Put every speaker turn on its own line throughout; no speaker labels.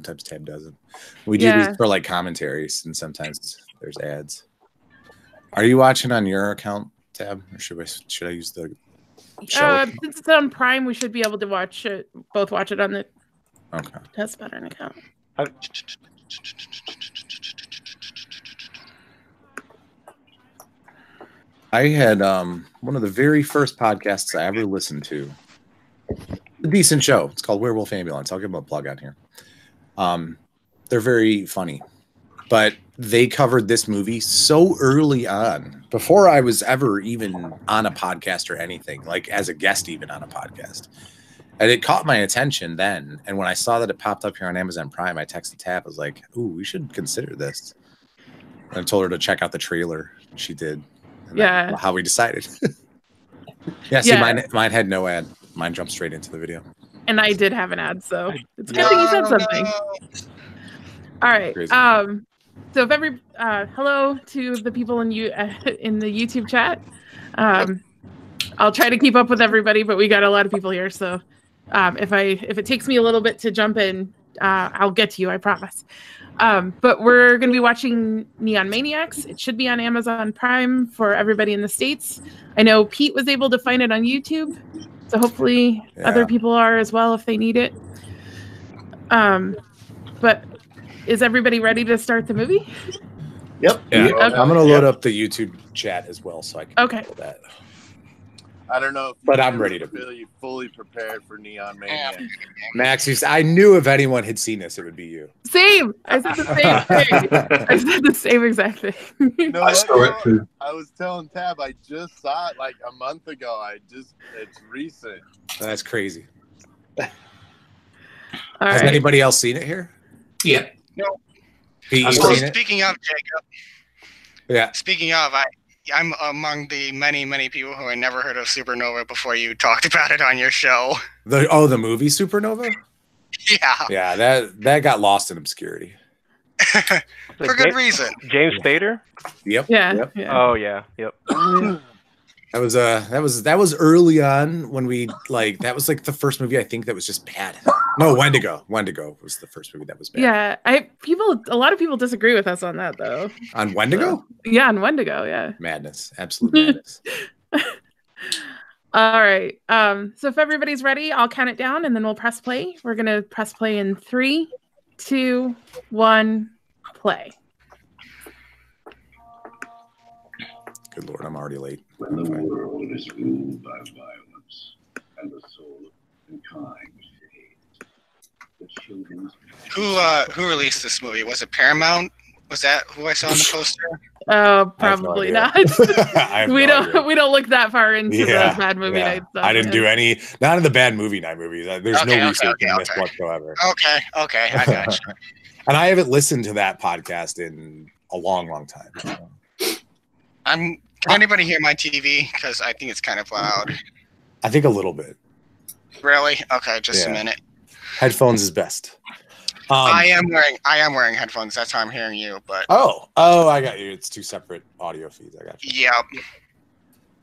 sometimes Tab doesn't. We do these for like commentaries, and sometimes there's ads. Are you watching on your account, Tab, or should I use the show?
Since it's on Prime, we should be able to watch it. Both watch it on the Test Pattern account.
I had one of the very first podcasts I ever listened to. A decent show. It's called Werewolf Ambulance. I'll give them a plug on here. They're very funny, but they covered this movie so early on, before I was ever even on a podcast or anything, like as a guest even on a podcast. And it caught my attention then. And when I saw that it popped up here on Amazon Prime, I texted Tab. I was like, ooh, we should consider this. And I told her to check out the trailer. She did. And that's how we decided. See, mine had no ad. Mine jumped straight into the video.
And I did have an ad, so it's a good thing you said something. All right.
Crazy.
So if hello to the people in the YouTube chat. I'll try to keep up with everybody, but we got a lot of people here, so if it takes me a little bit to jump in, I'll get to you, I promise. But we're going to be watching Neon Maniacs. It should be on Amazon Prime for everybody in the States. I know Pete was able to find it on YouTube, so hopefully other people are as well if they need it. But is everybody ready to start the movie?
Yep. Yeah. Okay. I'm going to load up the YouTube chat as well so I can do that.
I don't know,
but I'm ready to
feel you fully prepared for Neon Maniacs.
Max, I knew if anyone had seen this, it would be you.
Same. I said the same thing. I said the same exact thing.
No, I saw it too. I was telling Tab, I just saw it like a month ago. It's recent.
That's crazy.
Has
anybody else seen it here?
Yeah.
No.
Speaking of, Jacob.
Yeah.
Speaking of, I'm among the many people who had never heard of Supernova before you talked about it on your show.
The movie Supernova?
Yeah.
Yeah, that got lost in obscurity.
For good reason.
James Spader?
Yep.
Yeah.
Oh yeah. Yep.
That was early on when we that was like the first movie I think that was just bad. No, Wendigo. Wendigo was the first movie that was bad.
Yeah, a lot of people disagree with us on that though.
On Wendigo?
Yeah, on Wendigo, yeah.
Madness. Absolute madness.
All right. So if everybody's ready, I'll count it down and then we'll press play. We're gonna press play in 3, 2, 1, play.
Good Lord, I'm already late.
When the world is ruled by violence and the soul of mankind fades, the children's...
Who released this movie? Was it Paramount? Was that who I saw on the poster?
Oh, probably not. we don't look that far into the bad movie night stuff.
I didn't do not in the bad movie night movies. There's no research in this whatsoever.
Okay, I got you.
And I haven't listened to that podcast in a long time. So.
Can anybody hear my TV? Because I think it's kind of loud.
I think a little bit.
Really? Okay, just a minute.
Headphones is best.
I am wearing headphones. That's how I'm hearing you. But
oh, I got you. It's 2 separate audio feeds. I got you.
Yep.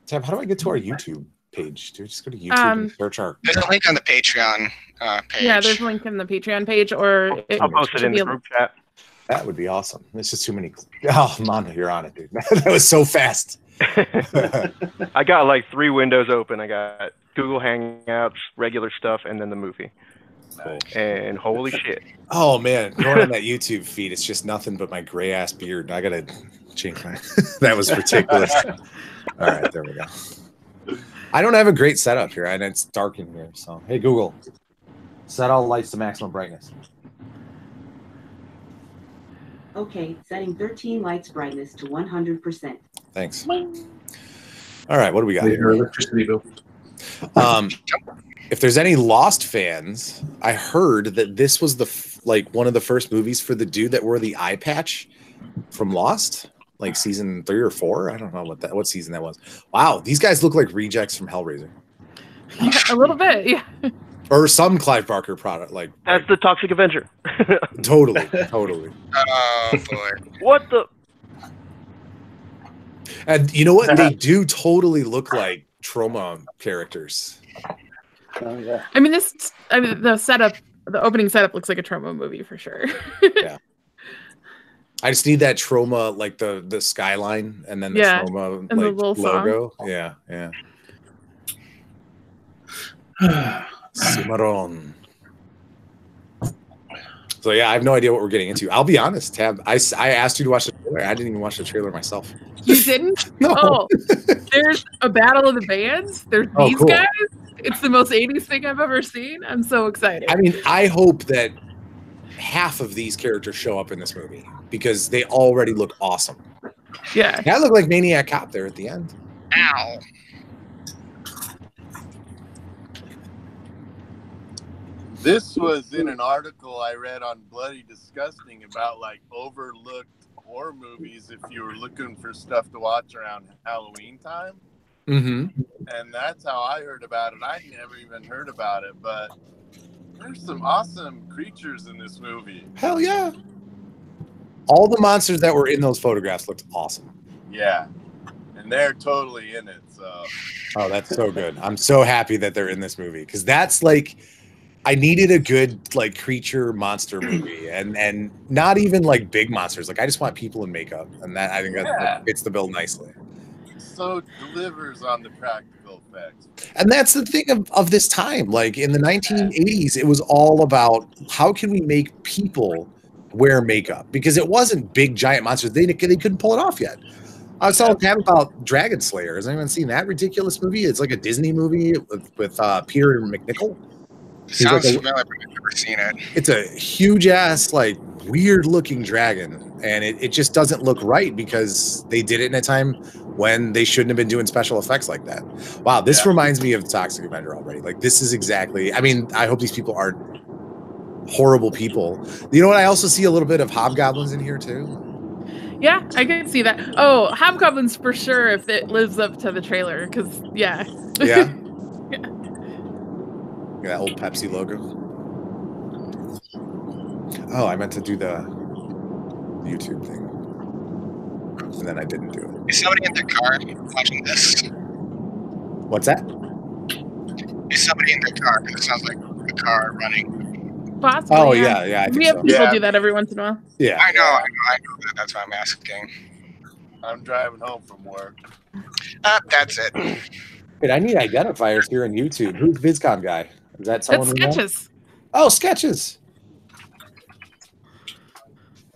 Tab, how do I get to our YouTube page? Do we just go to YouTube and search our?
There's a link on the Patreon page.
Yeah, there's a link in the Patreon page, or
I'll post it in the group chat.
That would be awesome. It's just too many. Oh, Mom, you're on it, dude. That was so fast.
I got like 3 windows open. I got Google Hangouts, regular stuff, and then the movie. Cool. And holy shit.
Oh man, going on that YouTube feed, it's just nothing but my gray ass beard. I gotta change my that was ridiculous. All right, there we go. I don't have a great setup here, and it's dark in here. So hey Google, set all lights to maximum brightness.
Okay, setting 13 lights brightness to 100%.
Thanks. All right, what do we got here?
Electricity bill.
If there's any Lost fans, I heard that this was one of the first movies for the dude that wore the eye patch from Lost, like season 3 or 4. I don't know what season that was. Wow, these guys look like rejects from Hellraiser.
Yeah, a little bit, yeah.
Or some Clive Barker product,
that's the Toxic Avenger.
Totally.
Oh boy!
What the?
And you know what? They do totally look like trauma characters.
Oh yeah. I mean, the setup The opening setup looks like a Trauma movie for sure.
Yeah. I just need that Trauma, like the skyline and then the Trauma
and
like
the little
logo.
song.
Yeah, yeah. Cimarron. So yeah, I have no idea what we're getting into. I'll be honest, Tab. I asked you to watch the trailer. I didn't even watch the trailer myself.
You didn't?
No.
Oh, there's a battle of the bands. There's these
cool.
guys. It's the most 80s thing I've ever seen. I'm so excited.
I mean, I hope that half of these characters show up in this movie because they already look awesome.
Yeah.
That looked like Maniac Cop there at the end.
Ow.
This was in an article I read on Bloody Disgusting about like overlooked horror movies if you were looking for stuff to watch around Halloween time.
Mm-hmm.
And that's how I heard about it. I never even heard about it, but there's some awesome creatures in this movie.
Hell yeah. All the monsters that were in those photographs looked awesome.
Yeah. And they're totally in it. So
oh, that's so good. I'm so happy that they're in this movie because that's like I needed a good like creature monster movie and not even like big monsters. Like I just want people in makeup, and that I think that fits the bill nicely.
So delivers on the practical effects.
And that's the thing of this time. Like in the 1980s, it was all about how can we make people wear makeup because it wasn't big giant monsters. They couldn't pull it off yet. I was telling Pam about Dragon Slayer. Has anyone seen that ridiculous movie? It's like a Disney movie with Peter McNichol.
Sounds familiar, but I've never seen it.
It's a huge ass, like weird looking dragon, and it just doesn't look right because they did it in a time when they shouldn't have been doing special effects like that. Wow, this reminds me of the Toxic Avenger already. Like this is exactly. I mean, I hope these people aren't horrible people. You know what? I also see a little bit of hobgoblins in here too.
Yeah, I can see that. Oh, hobgoblins for sure if it lives up to the trailer, because yeah.
Yeah. That old Pepsi logo. Oh, I meant to do the YouTube thing, and then I didn't do it.
Is somebody in their car watching this?
What's that?
Is somebody in their car? Because it sounds like a car running.
Possibly.
Oh yeah. I think
we have
so.
people do that every once in a while.
Yeah.
I know that. That's why I'm asking.
I'm driving home from work.
That's it.
Wait, I need identifiers here on YouTube. Who's VizCon guy? Is that someone?
That's Sketches.
Oh, Sketches.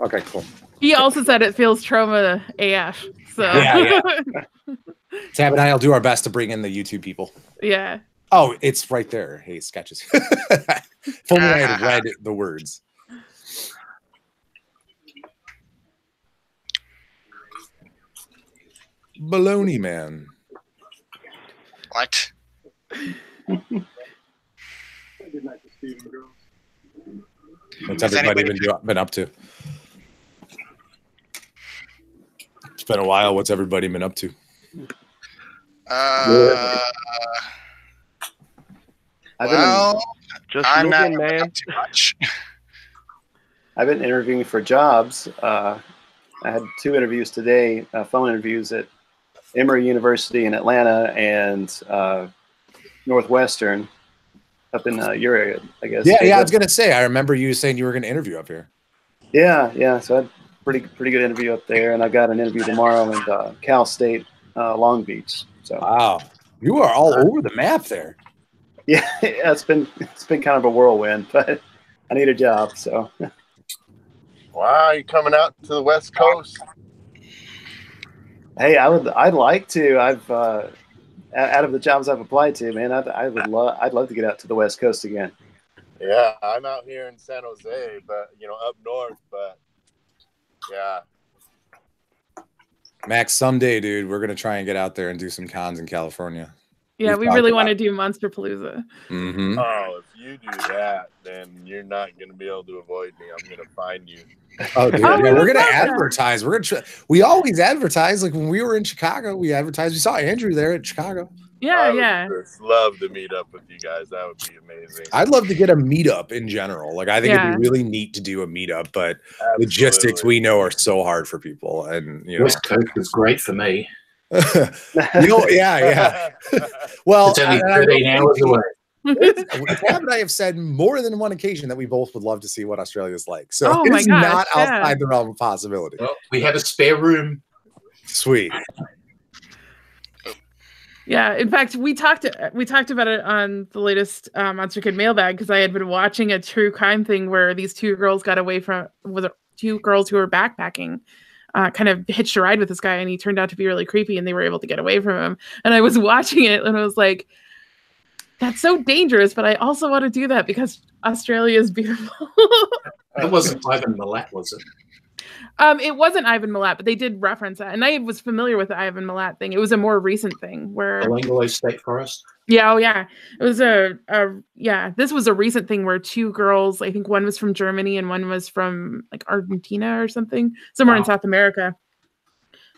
Okay, cool.
He also said it feels trauma AF. So
yeah. Tab and I'll do our best to bring in the YouTube people.
Yeah.
Oh, it's right there. Hey, Sketches. If only I had read the words. Baloney man.
What?
What's everybody been up to? It's been a while. What's everybody been up to?
Just
I'm not
looking, man.
up too much.
I've been interviewing for jobs. I had 2 interviews today, phone interviews at Emory University in Atlanta and Northwestern up in your area, I guess.
Yeah. I was gonna say. I remember you saying you were gonna interview up here.
Yeah. So I had pretty good interview up there, and I got an interview tomorrow in Cal State, Long Beach. So
wow, you are all over the map there.
Yeah, it's been kind of a whirlwind, but I need a job. So.
Wow, you coming out to the West Coast?
Hey, I'd like to. I've out of the jobs I've applied to, man, I'd love to get out to the West Coast again.
Yeah, I'm out here in San Jose, but up north. But yeah,
Max, someday, dude, we're gonna try and get out there and do some cons in California.
Yeah, we really want to do Monster Palooza.
Mm-hmm.
Oh, if you do that, then you're not going to be able to avoid me. I'm going to find you.
Oh, dude, yeah, we're going to advertise. We're going to we always advertise. Like when we were in Chicago, we advertised. We saw Andrew there at Chicago.
Yeah.
I would just love to meet up with you guys. That would be amazing.
I'd love to get a meetup in general. Like I think it'd be really neat to do a meetup, but logistics we know are so hard for people. And
West Coast is great for me.
Yeah. Well,
it's only 13 hours away.
Tab and I have said more than one occasion that we both would love to see what Australia's like. So
Oh my
it's
gosh,
not
yeah.
outside the realm of possibility.
Well, we have a spare room.
Sweet.
Yeah, in fact, we talked about it on the latest Monster Kid mailbag because I had been watching a true crime thing where these two girls got away from two girls who were backpacking, kind of hitched a ride with this guy, and he turned out to be really creepy, and they were able to get away from him. And I was watching it, and I was like, "That's so dangerous," but I also want to do that because Australia is beautiful.
It wasn't Ivan Milat, was it?
It wasn't Ivan Milat, but they did reference that, and I was familiar with the Ivan Milat thing. It was a more recent thing where
Langolo State Forest.
Yeah, oh yeah. It was this was a recent thing where two girls, I think one was from Germany and one was from like Argentina or something, somewhere in South America,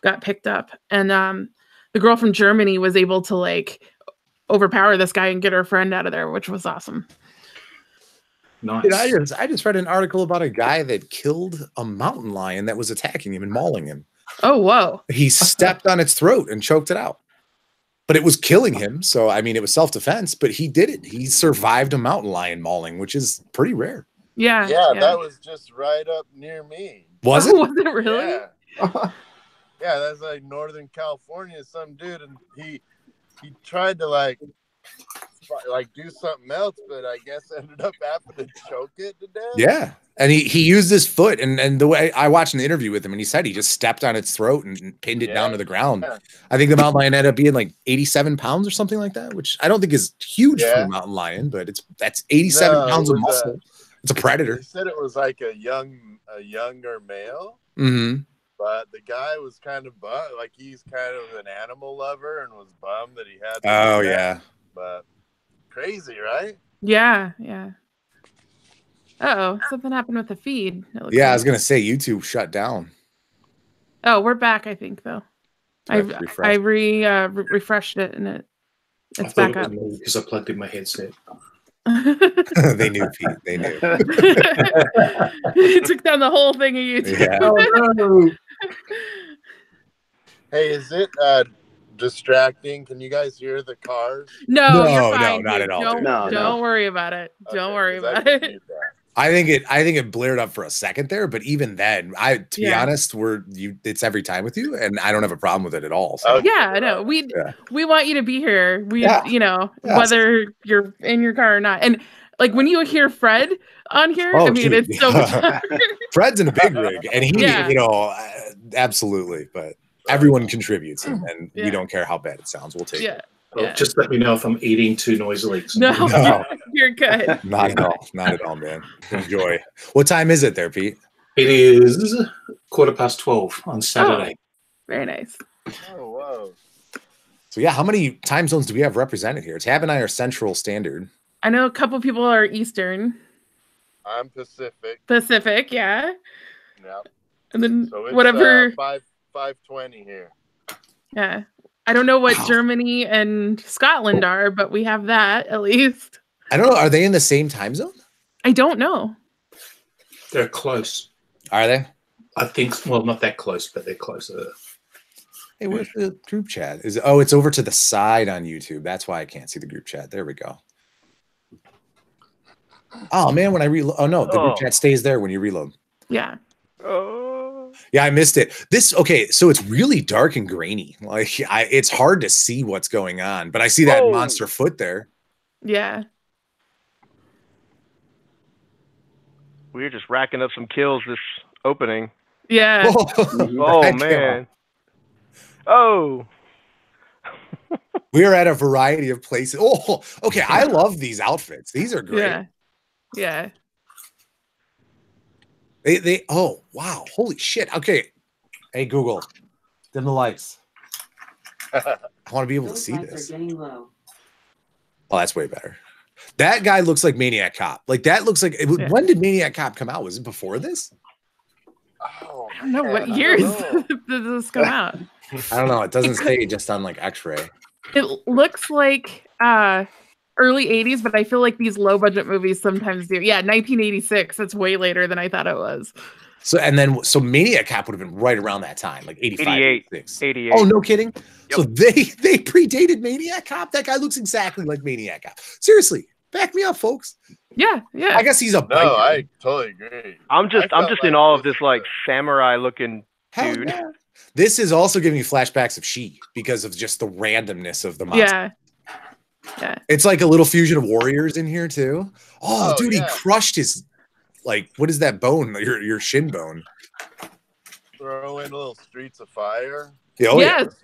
got picked up. And the girl from Germany was able to like overpower this guy and get her friend out of there, which was awesome.
Nice.
Dude, I just read an article about a guy that killed a mountain lion that was attacking him and mauling him.
Oh, whoa.
He stepped on its throat and choked it out. But it was killing him. So, I mean, it was self-defense, but he did it. He survived a mountain lion mauling, which is pretty rare.
Yeah.
Yeah, that was just right up near me.
Was it?
Was it really?
Yeah. Yeah, that's like Northern California. Some dude, and he tried to like do something else, but I guess ended up having to choke it to death.
Yeah. And he used his foot, and the way I watched an interview with him, and he said he just stepped on its throat and pinned it down to the ground.
Yeah.
I think the mountain lion ended up being like 87 pounds or something like that, which I don't think is huge for a mountain lion, but that's 87 pounds of muscle. It's a predator.
They said it was like a younger male.
Mm-hmm.
But the guy was kind of bummed, like he's kind of an animal lover and was bummed that he had to
Oh
do that.
yeah.
But crazy, right?
Yeah. Uh-oh, something happened with the feed.
Yeah, I was gonna say YouTube shut down.
Oh, we're back, I think, though. I refreshed it and it's back up.
Because I plugged in my headset.
They knew, Pete. They knew.
It took down the whole thing of YouTube.
Yeah.
Oh, no.
Hey, is it distracting? Can you guys hear the cars?
No,
No,
you're fine,
not
dude.
at all,
Don't,
dude.
don't worry about it. Don't worry
'cause I
about
didn't
it.
need that.
I think it blared up for a second there, but even then, to be honest, it's every time with you, and I don't have a problem with it at all. So.
Yeah, I know. We want you to be here. Whether you're in your car or not. And like when you hear Fred on here, I mean,
dude.
it's so much.
Fred's in a big rig, and he, absolutely. But everyone contributes, and we don't care how bad it sounds. We'll take it.
Well, just let me know if I'm eating too noisily.
No, you're good.
Not at all, man. Enjoy. What time is it there, Pete?
It is 12:15 on Saturday.
Very nice.
Oh, whoa.
So yeah, how many time zones do we have represented here? Tab and I are Central Standard.
I know a couple people are Eastern.
I'm Pacific.
Pacific, yeah.
Yep.
And then
So it's,
whatever.
5:20 here.
Yeah. I don't know what Germany and Scotland are, but we have that at least.
I don't know. Are they in the same time zone?
I don't know.
They're close.
Are they?
I think, well, not that close, but they're closer.
Hey, where's the group chat? It's over to the side on YouTube. That's why I can't see the group chat. There we go. Oh man, when I reload, the group chat stays there when you reload.
Yeah.
Yeah, I missed it. So it's really dark and grainy. Like it's hard to see what's going on, but I see that monster foot there.
Yeah.
We're just racking up some kills this opening.
Yeah.
Oh man. Oh.
We are at a variety of places. Oh, okay. I love these outfits. These are great.
Yeah.
They oh wow, holy shit. Okay. Hey Google, dim the lights. I want to be able to see this. Oh, that's way better. That guy looks like Maniac Cop. Like that looks like when did Maniac Cop come out? Was it before this?
Oh,
I don't know what years did this come out.
I don't know. It doesn't say just on like X-ray.
It looks like early 80s, but I feel like these low budget movies sometimes do. Yeah, 1986. That's way later than I thought it was.
So Maniac Cop would have been right around that time, like 85,
88.
Oh, no kidding.
Yep.
So they predated Maniac Cop. That guy looks exactly like Maniac Cop. Seriously, Back me up, folks.
Yeah, yeah.
I guess he's a
No,
biker.
I totally agree.
I'm just
I felt
in
like
awe of
this
this like
was
samurai looking
Hell
dude.
yeah. This is also giving me flashbacks of She because of just the randomness of the monster.
Yeah.
It's like a little fusion of warriors in here too. Oh, dude,
yeah.
he crushed his what is that bone? Your shin bone.
Throw in a little Streets of Fire.
Yeah,
Yes.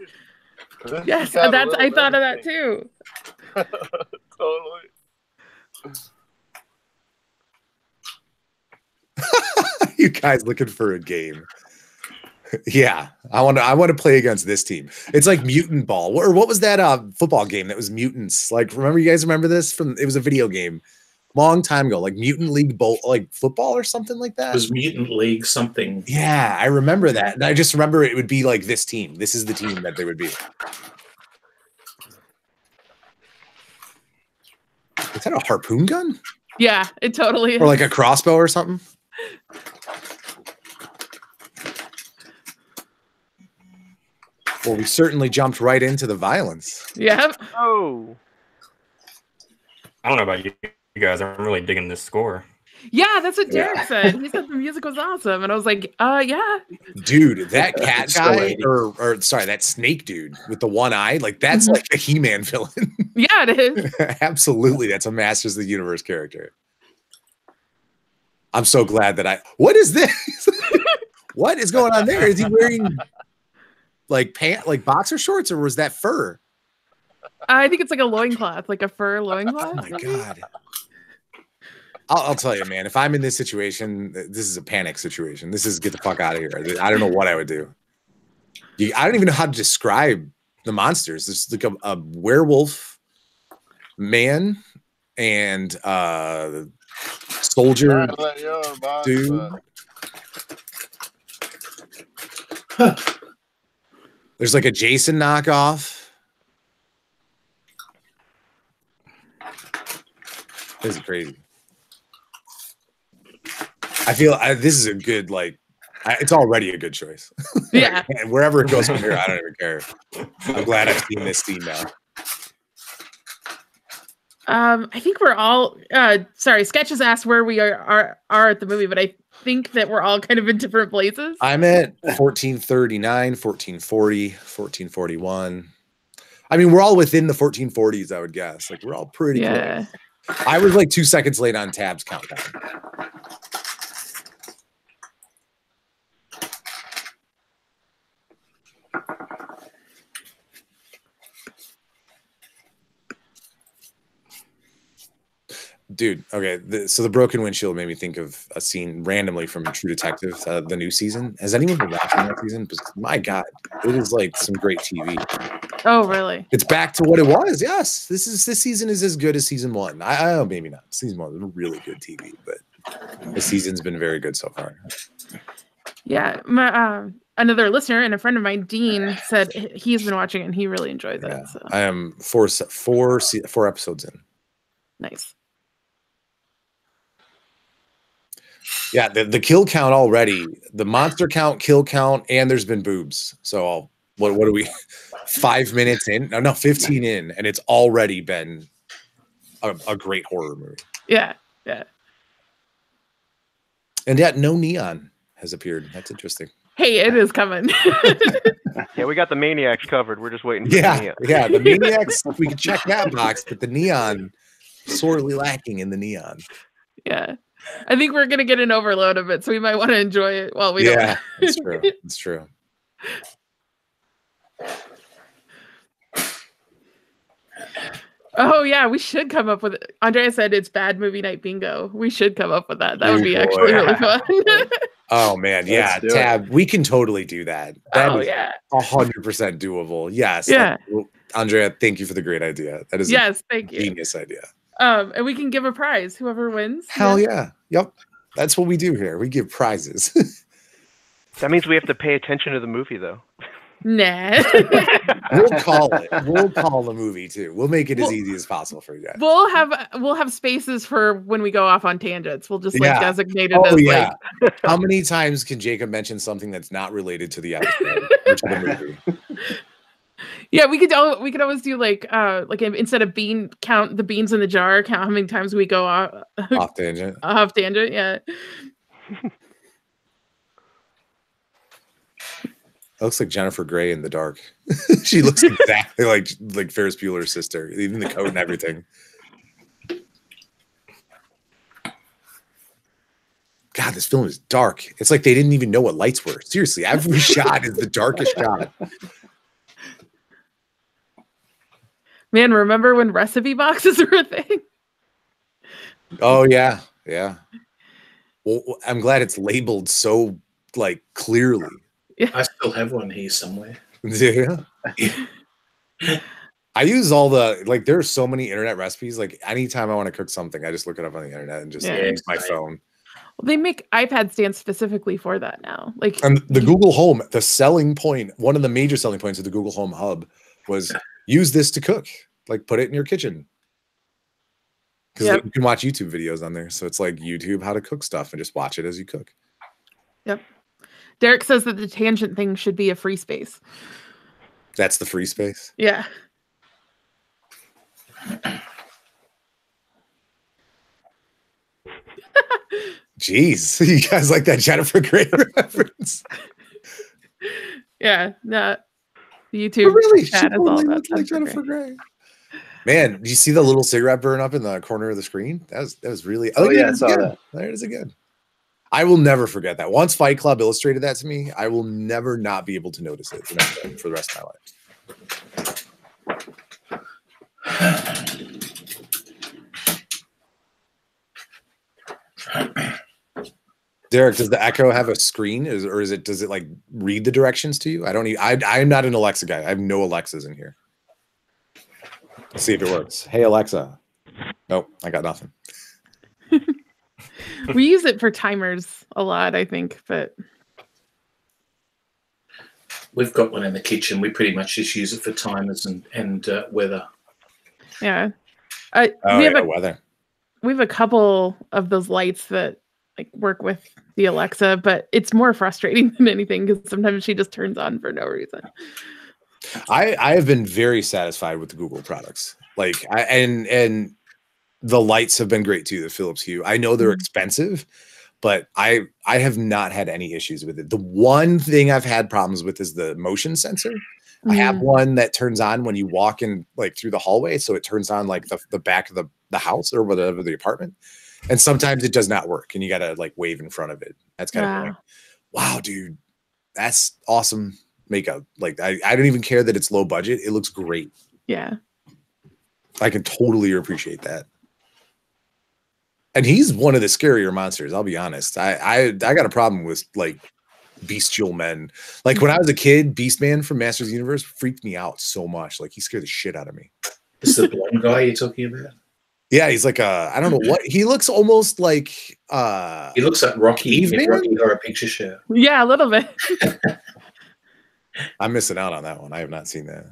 This
Yes,
has got a
that's
little
I thought of that
everything.
too.
Totally.
You guys looking for a game? Yeah, I want to play against this team. It's like Mutant Ball, or what was that football game that was mutants? Like, remember, you guys remember this? It was a video game, long time ago, like Mutant League Bowl, like football or something like that.
It was Mutant League something.
Yeah, I remember that, and I just remember it would be like this team. This is the team that they would be. Is that a harpoon gun?
Yeah, it totally is.
Or like a crossbow or something? Well, we certainly jumped right into the violence.
Yep.
Oh.
I don't know about you guys. I'm really digging this score.
Yeah, that's what Derek said. He said the music was awesome, and I was like, yeah.
Dude, that cat
So
guy,
80s.
or sorry, that snake dude with the one eye, like that's like a He-Man villain.
Yeah, it is.
Absolutely, that's a Masters of the Universe character. I'm so glad that what is this? What is going on there? Is he wearing like boxer shorts, or was that fur?
I think it's like a loincloth, like a fur loincloth.
Oh my god. I'll tell you, man, if I'm in this situation, this is a panic situation. This is get the fuck out of here. I don't know what I would do. I don't even know how to describe the monsters. There's like a werewolf man and soldier dude. There's like a Jason knockoff. This is crazy. I feel this is a good, it's already a good choice.
Yeah.
And wherever it goes from here, I don't even care. I'm glad I've seen this scene now.
I think we're all sorry, Sketches asked where we are at the movie, but I think that we're all kind of in different places.
I'm at 1439, 1440, 1441. I mean, we're all within the 1440s, I would guess. Like, we're all pretty close. I was like 2 seconds late on Tab's countdown. Dude, okay. So the broken windshield made me think of a scene randomly from True Detective, the new season. Has anyone been watching that season? Because, my God, it is like some great TV.
Oh, really?
It's back to what it was. Yes, this season is as good as season one. I maybe not. Season one was really good TV, but the season's been very good so far.
Yeah, my another listener and a friend of mine, Dean, said he's been watching it and he really enjoys it. So.
I am four episodes in.
Nice.
Yeah, the kill count already, the monster count, kill count, and there's been boobs. So what are we? 5 minutes in? No, 15 in, and it's already been a great horror movie.
Yeah.
And yet, no Neon has appeared. That's interesting.
Hey, it is coming.
Yeah, we got the Maniacs covered. We're just waiting for the Neon.
Yeah, the Maniacs, we can check that box, but the Neon, sorely lacking in the Neon.
Yeah. I think we're going to get an overload of it, so we might want to enjoy it while we don't.
Yeah, it's true. It's true.
Oh, yeah, we should come up with it. Andrea said it's bad movie night bingo. We should come up with that. That would be actually really fun.
Oh, man. Yeah, Tab, we can totally do that. That is 100% doable. Yes.
Yeah.
Andrea, thank you for the great idea. That is
thank you.
Genius idea.
And we can give a prize, whoever wins.
Hell yeah. Yep. That's what we do here. We give prizes.
That means we have to pay attention to the movie, though.
Nah.
We'll call it. We'll call the movie too. We'll make it as easy as possible for you guys.
We'll have spaces for when we go off on tangents. We'll just designate it as
How many times can Jacob mention something that's not related to the episode or to the movie?
Yeah, we could always do like instead of count the beans in the jar, count how many times we go
off tangent.
Off tangent, yeah.
It looks like Jennifer Grey in the dark. She looks exactly like Ferris Bueller's sister, even the coat and everything. God, this film is dark. It's like they didn't even know what lights were. Seriously, every shot is the darkest shot.
Man, remember when recipe boxes were a thing?
Oh yeah, yeah. Well, I'm glad it's labeled so like clearly.
Yeah. I still have one here somewhere.
Yeah. I use all the there's so many internet recipes. Like anytime I want to cook something, I just look it up on the internet and just use my phone.
Well, they make iPad stands specifically for that now.
And the Google Home, the selling point, one of the major selling points of the Google Home Hub was use this to cook. Like put it in your kitchen. Because you can watch YouTube videos on there. So it's like YouTube how to cook stuff and just watch it as you cook.
Yep. Derek says that the tangent thing should be a free space.
That's the free space?
Yeah.
Jeez, you guys like that Jennifer Grey reference?
Yeah, no. YouTube
really?
chat is all about
like Jennifer Grey. Man, did you see the little cigarette burn up in the corner of the screen? That was really.
Oh yeah, I saw that.
There it is again. I will never forget that. Once Fight Club illustrated that to me, I will never not be able to notice it for the rest of my life. Derek, does the Echo have a screen, does it like read the directions to you? I'm not an Alexa guy. I have no Alexas in here. Let's see if it works. Hey Alexa. Nope, I got nothing.
We use it for timers a lot, I think, but
we've got one in the kitchen. We pretty much just use it for timers and weather.
Yeah.
Weather.
We have a couple of those lights that work with the Alexa, but it's more frustrating than anything because sometimes she just turns on for no reason.
I have been very satisfied with the Google products. And the lights have been great too, the Philips Hue. I know they're expensive, but I have not had any issues with it. The one thing I've had problems with is the motion sensor. I have one that turns on when you walk in through the hallway, so it turns on the back of the house or whatever, the apartment. And sometimes it does not work and you gotta wave in front of it. That's kind of annoying. Wow, dude, that's awesome makeup. I don't even care that it's low budget. It looks great.
Yeah. I
can totally appreciate that. And he's one of the scarier monsters, I'll be honest. I got a problem with bestial men. When I was a kid, Beastman from Masters of the Universe freaked me out so much. He scared the shit out of me.
Is the blonde guy you're talking about?
Yeah, he's I don't know what he looks almost like.
He looks like Rocky in Rocky Horror Picture Show.
Yeah, a little bit.
I'm missing out on that one. I have not seen that.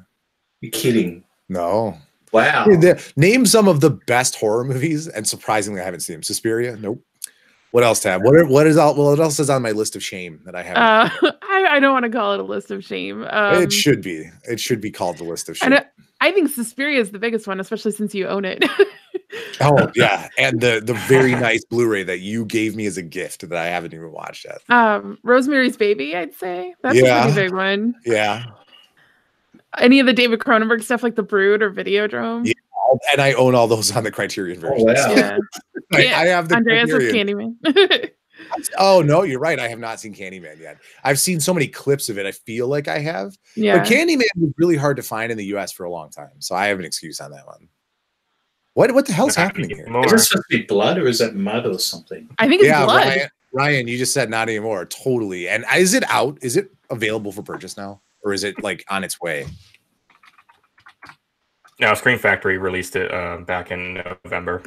You're kidding?
No.
Wow.
Name some of the best horror movies, and surprisingly, I haven't seen them. Suspiria, nope. What else, Tab? What else is on my list of shame that I haven't?
I don't want to call it a list of shame.
It should be. It should be called the list of shame.
I think Suspiria is the biggest one, especially since you own it.
Oh yeah, and the very nice Blu-ray that you gave me as a gift that I haven't even watched yet.
Rosemary's Baby, I'd say that's a pretty big one.
Yeah.
Any of the David Cronenberg stuff like The Brood or Videodrome.
Yeah, and I own all those on the Criterion version.
Oh, wow.
Yeah.
I have the
Andreas is Candyman.
Oh no, you're right. I have not seen Candyman yet. I've seen so many clips of it. I feel like I have.
Yeah.
But Candyman was really hard to find in the US for a long time. So I have an excuse on that one. What the hell's happening here?
Is this supposed to be blood or is that mud or something?
I think it's blood.
Ryan, you just said not anymore. Totally. And is it out? Is it available for purchase now? Or is it on its way?
No, Screen Factory released it back in November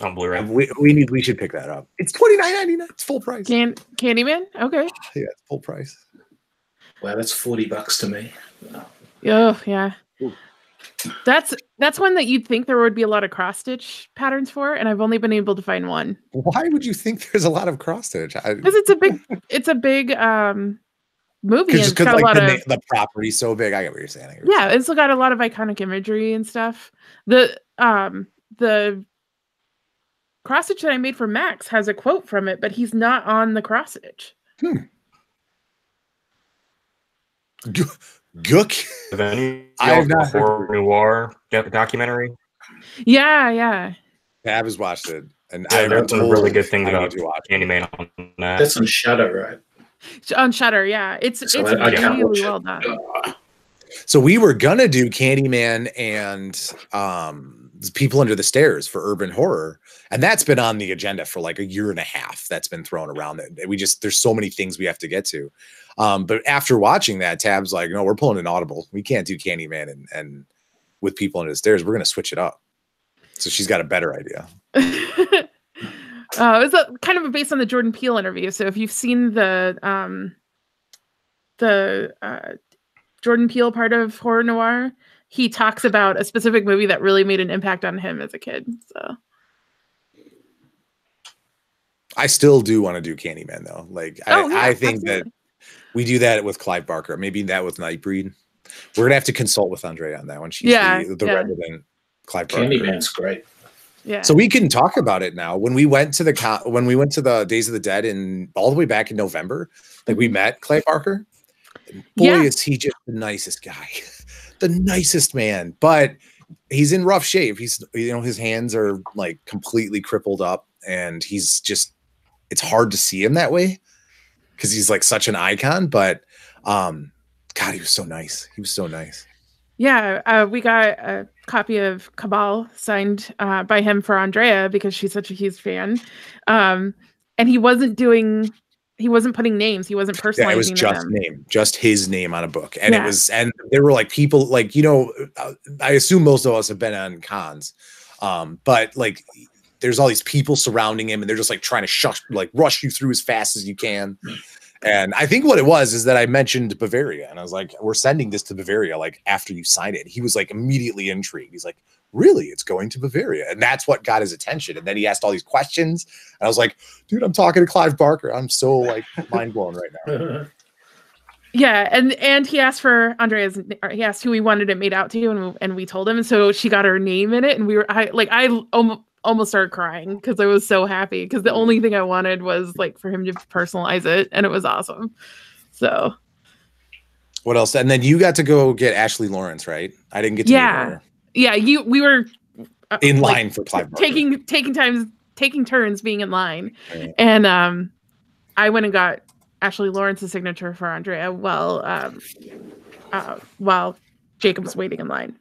on Blu-ray.
We should pick that up. It's $29.99. It's full price.
Candyman? Okay.
Yeah, it's full price.
Wow, that's $40 to me. Wow.
Oh yeah. Ooh. That's one that you'd think there would be a lot of cross stitch patterns for, and I've only been able to find one.
Why would you think there's a lot of cross stitch?
Because it's a big movie. And
Just
it's got
because
a lot of
the property's so big. I get what you're saying.
yeah, it's got a lot of iconic imagery and stuff. The cross stitch that I made for Max has a quote from it, but he's not on the cross stitch.
Gook.
Have any
I have
y'all
not
horror noir documentary?
Yeah.
Tab has watched it, and
Yeah,
I've been
there's some
told
really good things
I need
about
to watch
Candyman on that.
That's on Shadow, right?
On Shutter, yeah. It's
So I can't watch
really
it.
well done.
So we were gonna do Candyman and People Under the Stairs for urban horror, and that's been on the agenda for like a year and a half. That's been thrown around. That there's so many things we have to get to. But after watching that, Tab's like, no, we're pulling an audible. We can't do Candyman and with People Under the Stairs. We're gonna switch it up. So she's got a better idea.
It was kind of based on the Jordan Peele interview. So if you've seen the Jordan Peele part of Horror Noir, he talks about a specific movie that really made an impact on him as a kid. So
I still do want to do Candyman though. Like I think
absolutely.
that we do that with Clive Barker, maybe that with Nightbreed. We're gonna have to consult with Andrea on that one. She's the resident Clive Barker.
Candyman's great.
Yeah.
So we can talk about it now. When we went to the Days of the Dead and all the way back in November, like we met Clive Barker. Boy, is he just the nicest guy, the nicest man. But he's in rough shape. He's his hands are like completely crippled up, and it's hard to see him that way because he's like such an icon. But God, he was so nice. He was so nice.
Yeah, we got a copy of Cabal signed by him for Andrea because she's such a huge fan. And he wasn't putting names. He wasn't personalizing
Yeah, it was just
them.
just his name on a book. And and there were like people like, I assume most of us have been on cons. But like there's all these people surrounding him and they're just like trying to rush you through as fast as you can. And I think what it was is that I mentioned Bavaria and I was like, we're sending this to Bavaria like after you sign it. He was like immediately intrigued. He's like, really? It's going to Bavaria. And that's what got his attention. And then he asked all these questions. And I was like, dude, I'm talking to Clive Barker. I'm so like mind blown right now.
Yeah, and he asked for Andrea's. He asked who he wanted it made out to, and we told him. And so she got her name in it, and I almost started crying because I was so happy because the only thing I wanted was like for him to personalize it, and it was awesome. So,
what else? And then you got to go get Ashley Lawrence, right? I didn't get to meet her.
Yeah, we were
in line for Clive Barker.
taking turns being in line,
right.
And I went and got Ashley Lawrence's signature for Andrea while Jacob was waiting in line.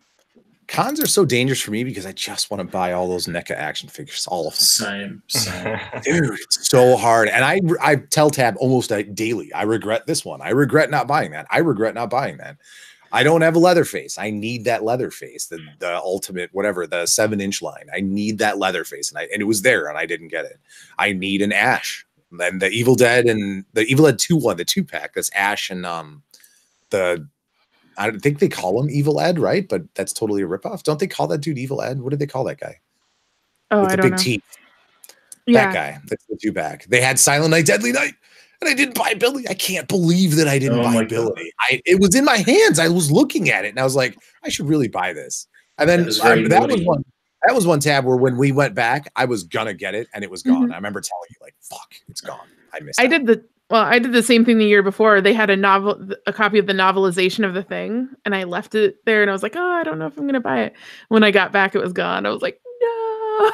Cons are so dangerous for me because I just want to buy all those NECA action figures, all of them.
Same.
Dude, it's so hard. And I tell Tab almost daily, I regret this one. I regret not buying that. I regret not buying that. I don't have a Leatherface. I need that Leatherface, the ultimate, whatever, the 7-inch line. I need that Leatherface. And it was there and I didn't get it. I need an Ash. And the Evil Dead and the Evil Dead 2 one, the 2-pack, that's Ash and I don't think they call him Evil Ed, right? But that's totally a ripoff. Don't they call that dude Evil Ed? What did they call that guy?
Oh,
with the
I don't
big
know.
teeth.
Yeah.
That guy. That's the 2-pack. They had Silent Night, Deadly Night, and I didn't buy Billy. I can't believe that I didn't buy Billy. It was in my hands. I was looking at it, and I was like, I should really buy this. And then that was one tab where when we went back, I was gonna get it, and it was gone.
Mhm.
I remember telling you, like, fuck, it's gone. I missed
I did the same thing the year before. They had a copy of the novelization of The Thing, and I left it there, and I was like, oh, I don't know if I'm gonna buy it. When I got back, it was gone. I was like, no.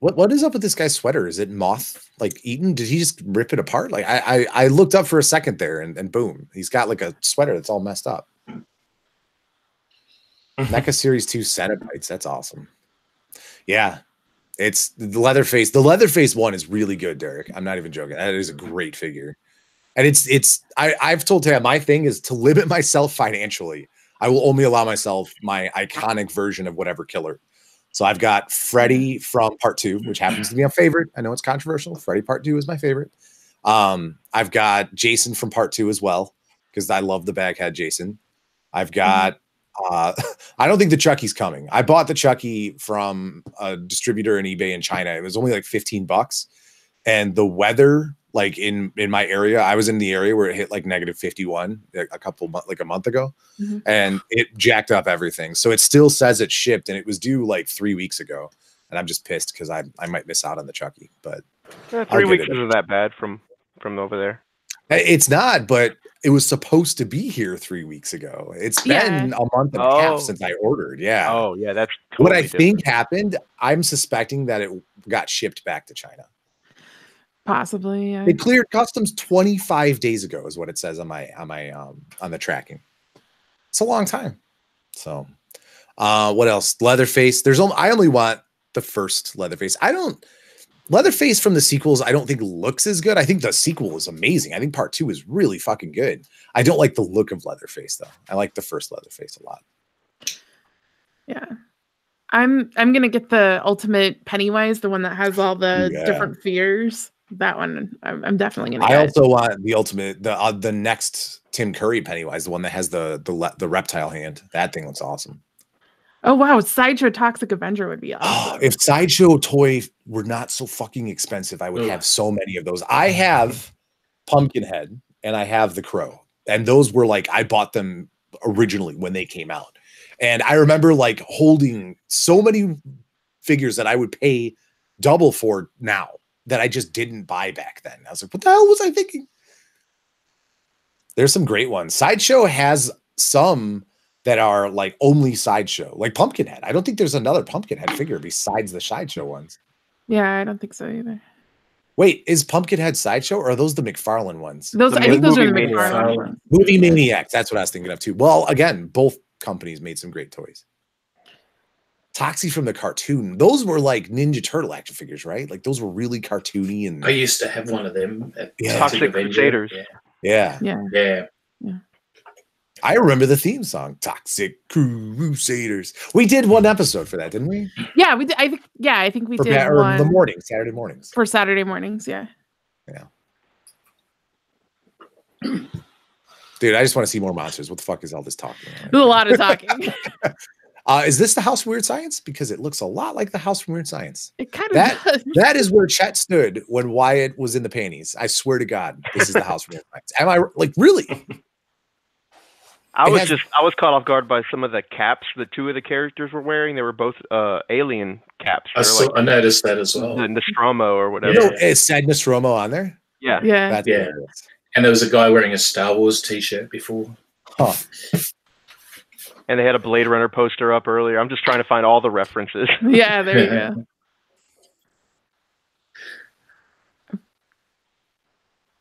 What is up with this guy's sweater? Is it moth like eaten? Did he just rip it apart? Like I looked up for a second there and boom, he's got like a sweater that's all messed up. NECA Series 2 Cenobites. That's awesome. Yeah. It's the Leatherface. The Leatherface one is really good, Derek. I'm not even joking. That is a great figure. And I've told Tab my thing is to limit myself financially. I will only allow myself my iconic version of whatever killer. So I've got Freddy from Part 2, which happens to be my favorite. I know it's controversial. Freddy Part 2 is my favorite. I've got Jason from Part 2 as well, because I love the Baghead Jason. I've got I don't think the Chucky's coming. I bought the Chucky from a distributor in eBay in China. It was only like $15. And the weather like in my area. I was in the area where it hit like -51 like a month ago, and it jacked up everything. So it still says it shipped, and it was due like 3 weeks ago. And I'm just pissed because I might miss out on the Chucky. But
3 weeks isn't that bad from over there.
It's not, but it was supposed to be here 3 weeks ago. It's been a month and a half since I ordered. Yeah.
Oh, yeah, that's totally
what I
different.
think happened. I'm suspecting that it got shipped back to China.
Possibly. Yeah.
It cleared customs 25 days ago, is what it says on on the tracking. It's a long time. So, what else? Leatherface. I only want the first Leatherface. Leatherface from the sequels, I don't think looks as good. I think the sequel is amazing. I think part 2 is really fucking good. I don't like the look of Leatherface though. I like the first Leatherface a lot.
Yeah. I'm gonna get the Ultimate Pennywise, the one that has all the different fears. That one I'm definitely gonna get.
I also want the Ultimate, the next Tim Curry Pennywise, the one that has the reptile hand. That thing looks awesome.
Oh wow, Sideshow Toxic Avenger would be awesome.
If Sideshow toy were not so fucking expensive, I would have so many of those. I have Pumpkinhead and I have the Crow, and those were like I bought them originally when they came out, and I remember like holding so many figures that I would pay double for now that I just didn't buy back then. I was like, what the hell was I thinking? There's some great ones. Sideshow has some that are like only Sideshow, like Pumpkinhead. I don't think there's another Pumpkinhead figure besides the Sideshow ones.
Yeah, I don't think so either.
Wait, is Pumpkinhead Sideshow or are those the McFarlane ones?
I think those are the McFarlane ones.
Movie Maniacs. That's what I was thinking of too. Well, again, both companies made some great toys. Toxie from the cartoon. Those were like Ninja Turtle action figures, right? Like those were really cartoony. And
I used to have one of them.
Toxic Crusaders.
Yeah. I remember the theme song, Toxic Crusaders. We did one episode for that, didn't we?
Yeah, we did. I think we did
one. The mornings, Saturday mornings.
For Saturday mornings, yeah.
Dude, I just want to see more monsters. What the fuck is all this talking?
There's a lot of talking.
Is this the House from Weird Science? Because it looks a lot like the House from Weird Science.
It kind of does.
That is where Chet stood when Wyatt was in the panties. I swear to God, this is the House from Weird Science. Am I like really?
I was caught off guard by some of the caps the two of the characters were wearing. They were both alien caps.
I noticed that as well.
The Nostromo or whatever.
You know, it said Nostromo on there.
Yeah.
Yeah.
And there was a guy wearing a Star Wars t-shirt before.
Huh.
And they had a Blade Runner poster up earlier. I'm just trying to find all the references.
Yeah, there you go.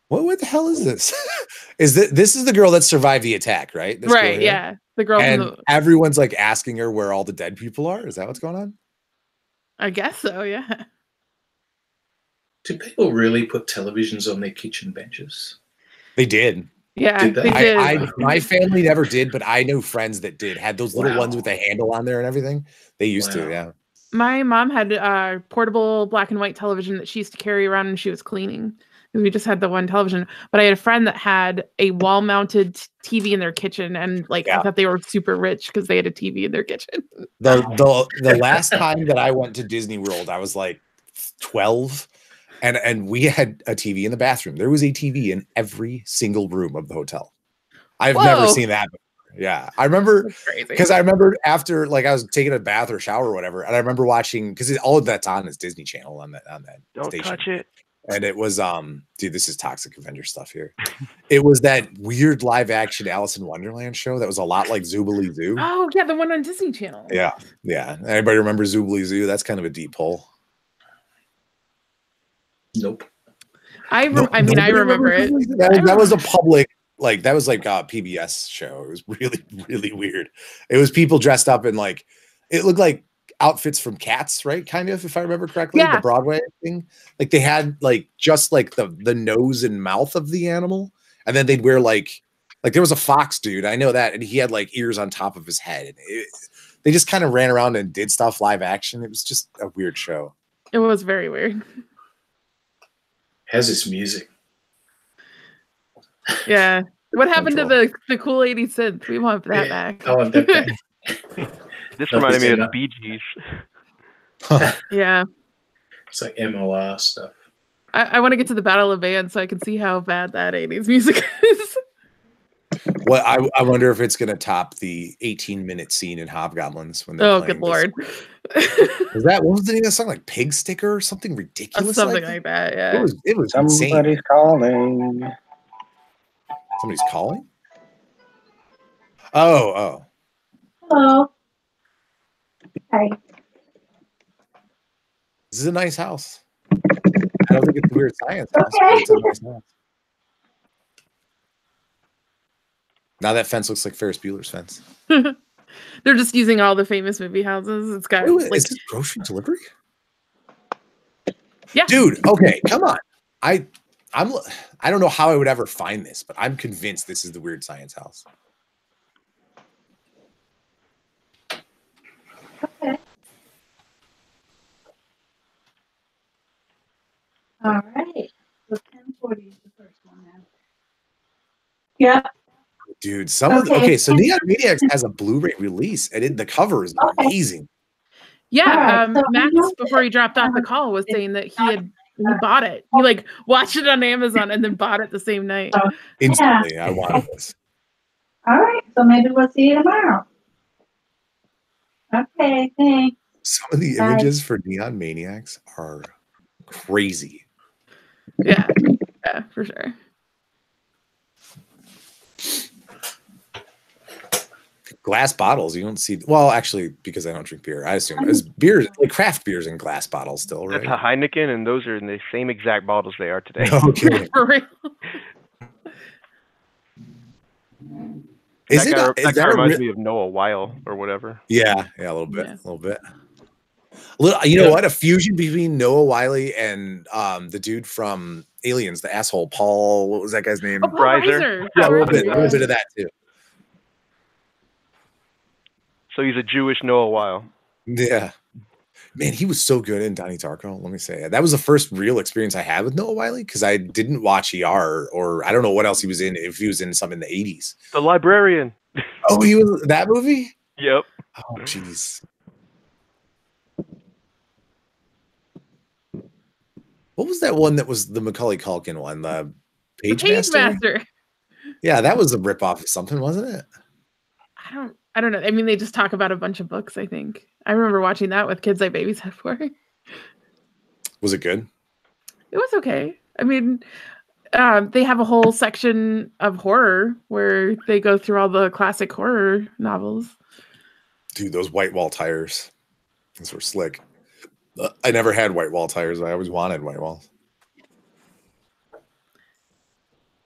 What the hell is this? This is the girl that survived the attack, right? This
right, yeah. The girl
and everyone's like asking her where all the dead people are. Is that what's going on?
I guess so, yeah.
Do people really put televisions on their kitchen benches?
They did.
Yeah,
did
they did.
My family never did, but I know friends that did. Had those little ones with a handle on there and everything. They used to, yeah.
My mom had a portable black and white television that she used to carry around when she was cleaning. We just had the one television, but I had a friend that had a wall-mounted TV in their kitchen, and I thought they were super rich because they had a TV in their kitchen.
The last time that I went to Disney World, I was like 12, and we had a TV in the bathroom. There was a TV in every single room of the hotel. I've never seen that before. Yeah, I remember because I remember after I was taking a bath or shower or whatever, and I remember watching because all of that's on is Disney Channel on that
Don't
station.
touch it.
And it was dude, this is Toxic Avenger stuff here. It was that weird live action Alice in Wonderland show that was a lot like Zoobly Zoo.
Oh yeah, the one on Disney Channel.
Yeah. Anybody remember Zoobly Zoo? That's kind of a deep hole.
Nope.
I remember it.
That was a public that was like a PBS show. It was really, really weird. It was people dressed up in it looked like outfits from Cats, right? Kind of, if I remember correctly, the Broadway thing. Like they had just the nose and mouth of the animal, and then they'd wear like there was a fox dude, I know that, and he had ears on top of his head. And they just kind of ran around and did stuff live action. It was just a weird show.
It was very weird.
How's this music?
Yeah. What happened to the cool 80s synth? We want that back.
I want that back.
This reminded me of the Bee Gees.
Yeah.
It's like MOR stuff.
I want to get to the Battle of Bands so I can see how bad that 80s music is.
Well, I wonder if it's going to top the 18-minute scene in Hobgoblins when they're
Oh,
playing
good lord.
what was the name of the song? Like Pig Sticker or something ridiculous?
Something like that, yeah.
It was
Somebody's
insane.
calling.
Somebody's calling? Oh.
Hello. Hi.
This is a nice house. I don't think it's a weird science house, but it's a nice house. Now that fence looks like Ferris Bueller's fence.
They're just using all the famous movie houses. It's got
Wait,
like
is this grocery delivery?
Yeah.
Dude, okay, come on. I don't know how I would ever find this, but I'm convinced this is the Weird Science house.
Okay. All right. So 1040 is the first one now. Yeah.
Dude, so Neon Maniacs has a Blu-ray release, and the cover is amazing.
Yeah,
All right, so
Max, before he dropped off the call, was saying that he bought it. He like watched it on Amazon and then bought it the same night.
Instantly, I wanted this.
All right, so maybe we'll see you tomorrow. Okay, thanks.
Some of the images for Neon Maniacs are crazy.
Yeah, for sure.
Glass bottles, you don't see. Well, actually, because I don't drink beer, I assume it's beers, like craft beers in glass bottles still, right?
That's a Heineken, and those are in the same exact bottles they are today.
Okay.
For real.
That reminds me of Noah Weil or whatever.
Yeah, a little bit. You know what? A fusion between Noah Wiley and the dude from Aliens, the asshole Paul. What was that guy's name?
Reiser.
Yeah, a little bit of that too.
So he's a Jewish Noah Weil.
Yeah. Man, he was so good in Donnie Darko. Let me say that was the first real experience I had with Noah Wiley because I didn't watch ER or I don't know what else he was in. If he was in some in the 80s.
The Librarian.
Oh, he was that movie?
Yep.
Oh, jeez. What was that one that was the Macaulay Culkin one? The Page Master? Yeah, that was a ripoff of something, wasn't it?
I don't know. I mean, they just talk about a bunch of books, I think. I remember watching that with kids I babysat for.
Was it good?
It was okay. I mean, they have a whole section of horror where they go through all the classic horror novels.
Dude, those white wall tires. Those were slick. I never had white wall tires. I always wanted white walls.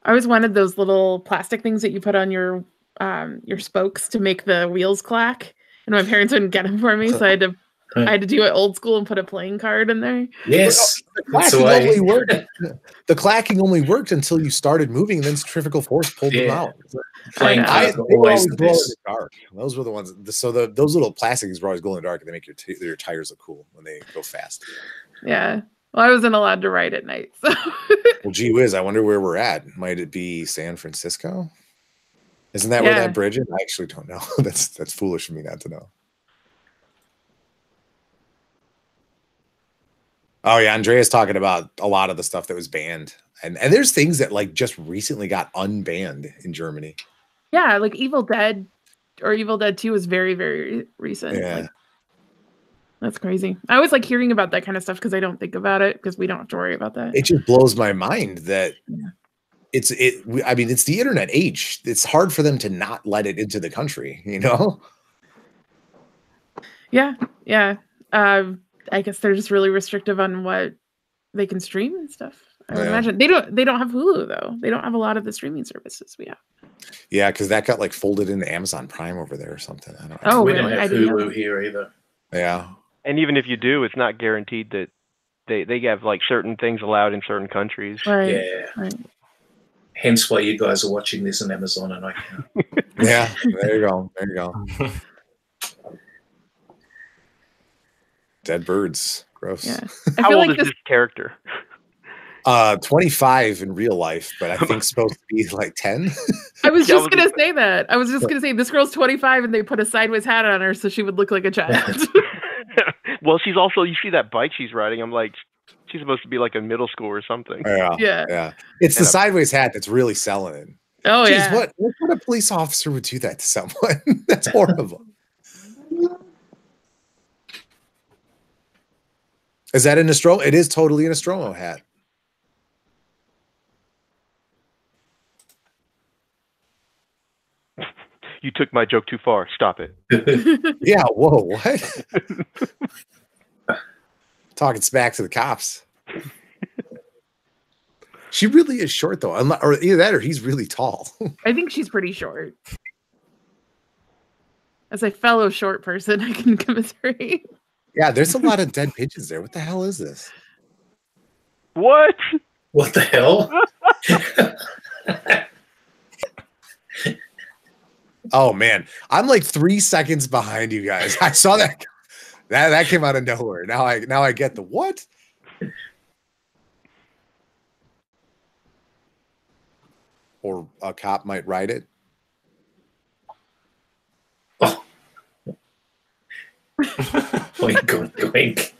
I always wanted those little plastic things that you put on your spokes to make the wheels clack, and my parents wouldn't get them for me, so I had to do it old school and put a playing card in there.
Yes,
the clacking only worked until you started moving, and then centrifugal force pulled them out.
Playing cards
They were always glow in the dark. Those were the ones. So those little plastics were always glow in the dark, and they make your tires look cool when they go fast.
Yeah. Well, I wasn't allowed to ride at night. So.
Well, gee whiz, I wonder where we're at. Might it be San Francisco? Isn't that where that bridge is? I actually don't know. That's foolish of me not to know. Oh yeah, Andrea's talking about a lot of the stuff that was banned, and there's things that like just recently got unbanned in Germany.
Yeah, like Evil Dead or Evil Dead 2 was very, very recent.
Yeah,
like, that's crazy. I always like hearing about that kind of stuff because I don't think about it because we don't have to worry about that.
It just blows my mind that. I mean, it's the internet age. It's hard for them to not let it into the country, you know?
Yeah. I guess they're just really restrictive on what they can stream and stuff. I would imagine they don't have Hulu though. They don't have a lot of the streaming services we have.
Yeah, because that got like folded into Amazon Prime over there or something. I don't know.
Oh, we don't have Hulu here either.
Yeah.
And even if you do, it's not guaranteed that they have like certain things allowed in certain countries.
Right.
Yeah.
Right.
Hence why you guys are watching this on Amazon and I can't.
Yeah, there you go. Dead birds. Gross.
Yeah.
How old is this character?
25 in real life, but I think supposed to be like 10.
I was just gonna say that. I was just gonna say this girl's 25 and they put a sideways hat on her so she would look like a child.
Well, she's also, you see that bike she's riding. I'm like, She's supposed to be like in middle school or something.
Yeah. It's the sideways hat that's really selling it.
Oh,
Jeez,
yeah.
what kind of police officer would do that to someone? That's horrible. Is that a Nostromo? It is totally a Nostromo hat.
You took my joke too far. Stop it.
Yeah, whoa, what? Talking smack to the cops. She really is short, though. Or either that or he's really tall.
I think she's pretty short. As a fellow short person, I can commiserate.
Yeah, there's a lot of dead pigeons there. What the hell is this?
What?
What the hell?
Oh man, I'm like 3 seconds behind you guys. I saw that. That came out of nowhere. Now I get the what? Or a cop might write it.
Oh. Oink, oink, oink.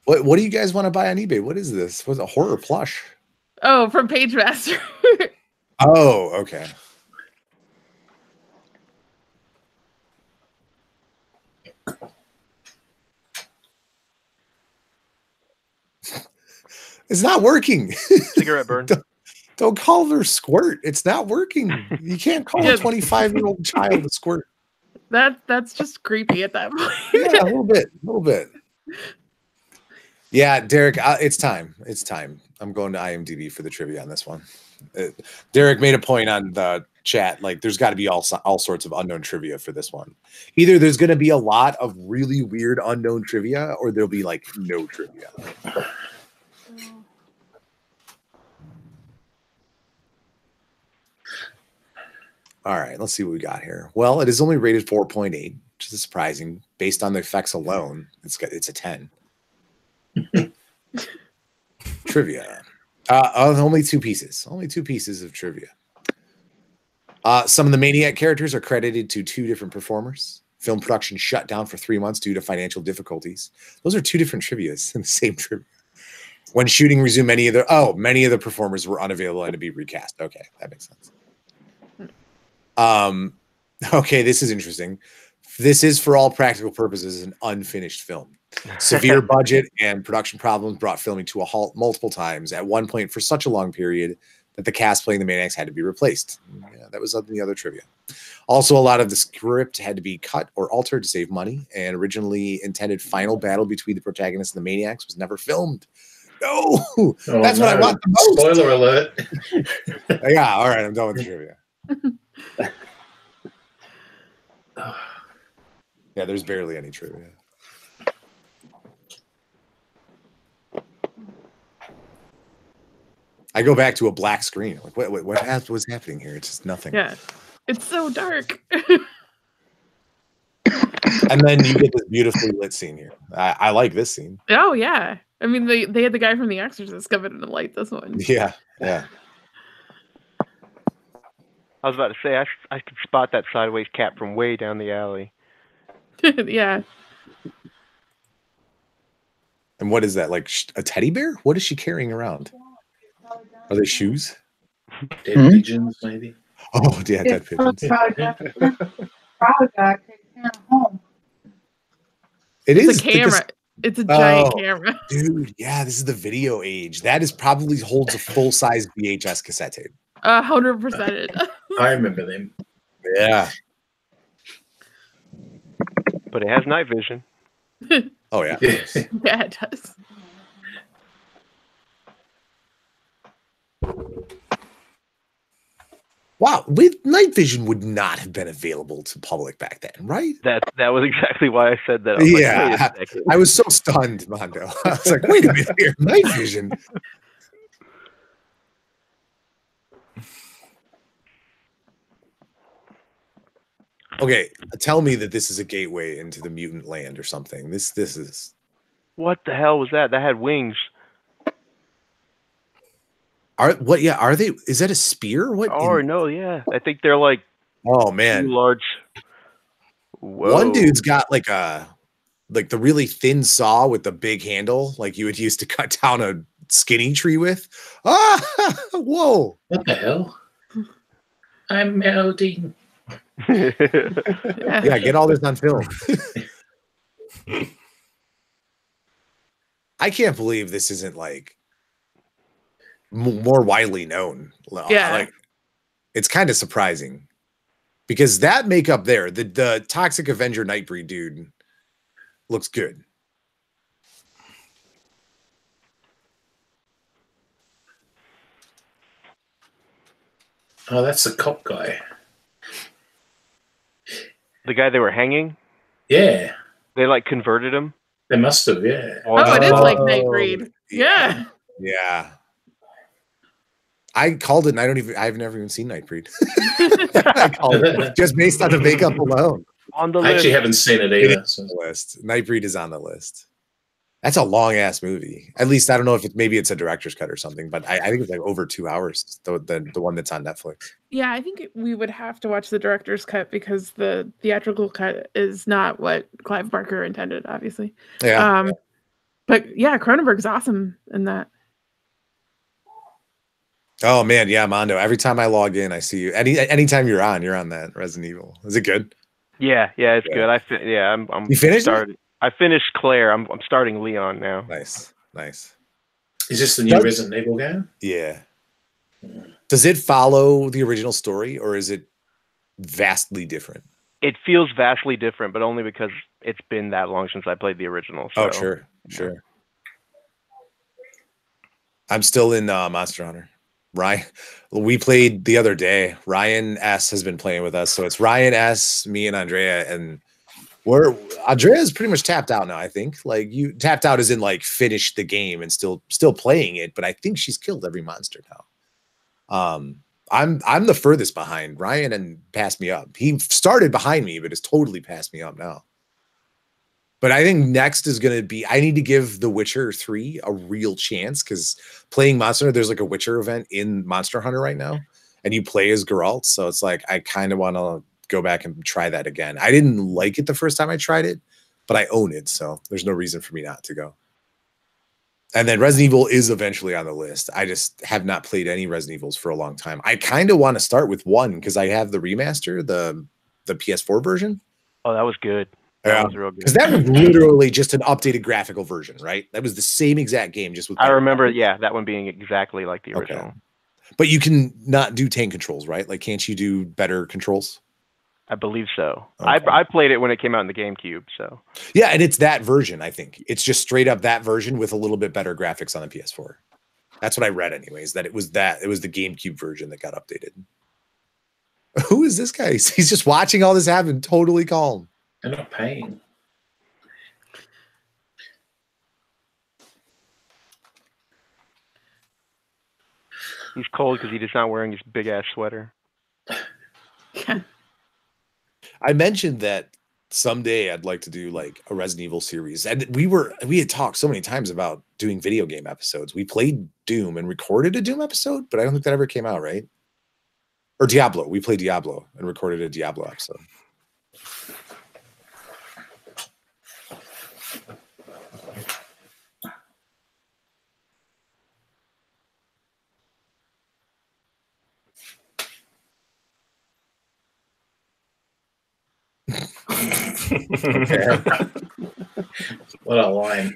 What do you guys want to buy on eBay? What is this? What's a horror plush?
Oh, from PageMaster.
Oh, okay. It's not working.
Cigarette burn.
Don't call her squirt. It's not working. You can't call a 25-year-old child a squirt.
That's just creepy at that point.
Yeah, a little bit. Yeah, Derek, it's time. It's time. I'm going to IMDb for the trivia on this one. Derek made a point on the chat, like there's got to be all sorts of unknown trivia for this one. Either there's going to be a lot of really weird unknown trivia, or there'll be like no trivia. All right, let's see what we got here. Well, it is only rated 4.8, which is surprising. Based on the effects alone, it's a 10. Trivia. Only two pieces. Only 2 pieces of trivia. Some of the Maniac characters are credited to 2 different performers. Film production shut down for 3 months due to financial difficulties. Those are 2 different trivias in the same trivia. When shooting resumed, many of the performers were unavailable and to be recast. Okay, that makes sense. Okay, this is interesting. This is, for all practical purposes, an unfinished film. Severe budget and production problems brought filming to a halt multiple times, at one point for such a long period that the cast playing the Maniacs had to be replaced. Yeah, that was the other trivia. Also, a lot of the script had to be cut or altered to save money, and originally intended final battle between the protagonists and the Maniacs was never filmed. No! That's what I want the most!
Spoiler alert.
Yeah, all right, I'm done with the trivia. Yeah, there's barely any trivia. I go back to a black screen. Like, what's happening here? It's just nothing.
Yeah, it's so dark.
And then you get this beautifully lit scene here. I like this scene.
Oh yeah, I mean they had the guy from The Exorcist come in and light this one.
Yeah.
I was about to say, I could spot that sideways cat from way down the alley.
Yeah.
And what is that? Like a teddy bear? What is she carrying around? Are they shoes?
Dead pigeons, maybe.
Oh, yeah, dead pigeons.
It's a camera. It's a giant camera.
Dude, yeah, this is the video age. That is probably holds a full-size VHS cassette tape.
100%.
I remember them.
Yeah.
But it has night vision.
Oh, yeah.
Yeah, it does.
Wow, night vision would not have been available to public back then, right?
That was exactly why I said that.
Yeah, I was so stunned, Mondo. I was like, wait a minute here, night vision. Okay, tell me that this is a gateway into the mutant land or something. This is.
What the hell was that? That had wings.
Are they? Is that a spear? What?
Oh no, yeah. I think they're like.
Oh man,
large
One dude's got like the really thin saw with the big handle, like you would use to cut down a skinny tree with. Ah, whoa!
What the hell? I'm melting.
Yeah, get all this on film. I can't believe this isn't like more widely known.
Yeah,
like it's kind of surprising because that makeup there, the Toxic Avenger Nightbreed dude, looks good.
Oh, that's the cop guy.
The guy they were hanging?
Yeah.
They like converted him?
They must have, yeah.
Oh, it is like Nightbreed. Yeah.
Yeah. I called it, and I've never even seen Nightbreed. I called it just based on the makeup alone.
On the
I actually haven't seen it either.
It's on the list. Nightbreed is on the list. That's a long ass movie. At least I don't know if maybe it's a director's cut or something, but I think it's like over 2 hours. The one that's on Netflix.
Yeah, I think we would have to watch the director's cut because the theatrical cut is not what Clive Barker intended, obviously.
Yeah.
But yeah, Cronenberg's awesome in that.
Oh man, yeah, Mondo. Every time I log in, I see you. Anytime you're on that Resident Evil. Is it good?
Yeah, it's good. I'm
You finished
it? I finished Claire. I'm starting Leon now.
Nice.
Is this the new Resident Evil game?
Yeah. Does it follow the original story, or is it vastly different?
It feels vastly different, but only because it's been that long since I played the original. So.
Oh, sure. I'm still in Monster Hunter. Ryan, we played the other day. Ryan S has been playing with us, so it's Ryan S, me, and Andrea, and Andrea is pretty much tapped out now. I think like you tapped out as in like finished the game and still playing it, but I think she's killed every monster now. I'm the furthest behind Ryan and passed me up. He started behind me, but has totally passed me up now. But I think next is going to be, I need to give The Witcher 3 a real chance because playing Monster Hunter, there's like a Witcher event in Monster Hunter right now, and you play as Geralt. So it's like, I kind of want to go back and try that again. I didn't like it the first time I tried it, but I own it. So there's no reason for me not to go. And then Resident Evil is eventually on the list. I just have not played any Resident Evils for a long time. I kind of want to start with 1 because I have the remaster, the PS4 version.
Oh, that was good.
Yeah, because that was literally just an updated graphical version, right? That was the same exact game, just with.
I remember, that one being exactly like the original.
Okay. But you can not do tank controls, right? Like, can't you do better controls?
I believe so.
Okay.
I played it when it came out in the GameCube, so.
Yeah, and it's that version, I think. It's just straight up that version with a little bit better graphics on the PS4. That's what I read anyways, that it was the GameCube version that got updated. Who is this guy? He's just watching all this happen, totally calm.
They're not paying.
He's cold because he's not wearing his big ass sweater.
I mentioned that someday I'd like to do like a Resident Evil series, and we had talked so many times about doing video game episodes. We played Doom and recorded a Doom episode, but I don't think that ever came out, right? Or Diablo. We played Diablo and recorded a Diablo episode.
Okay. What a line.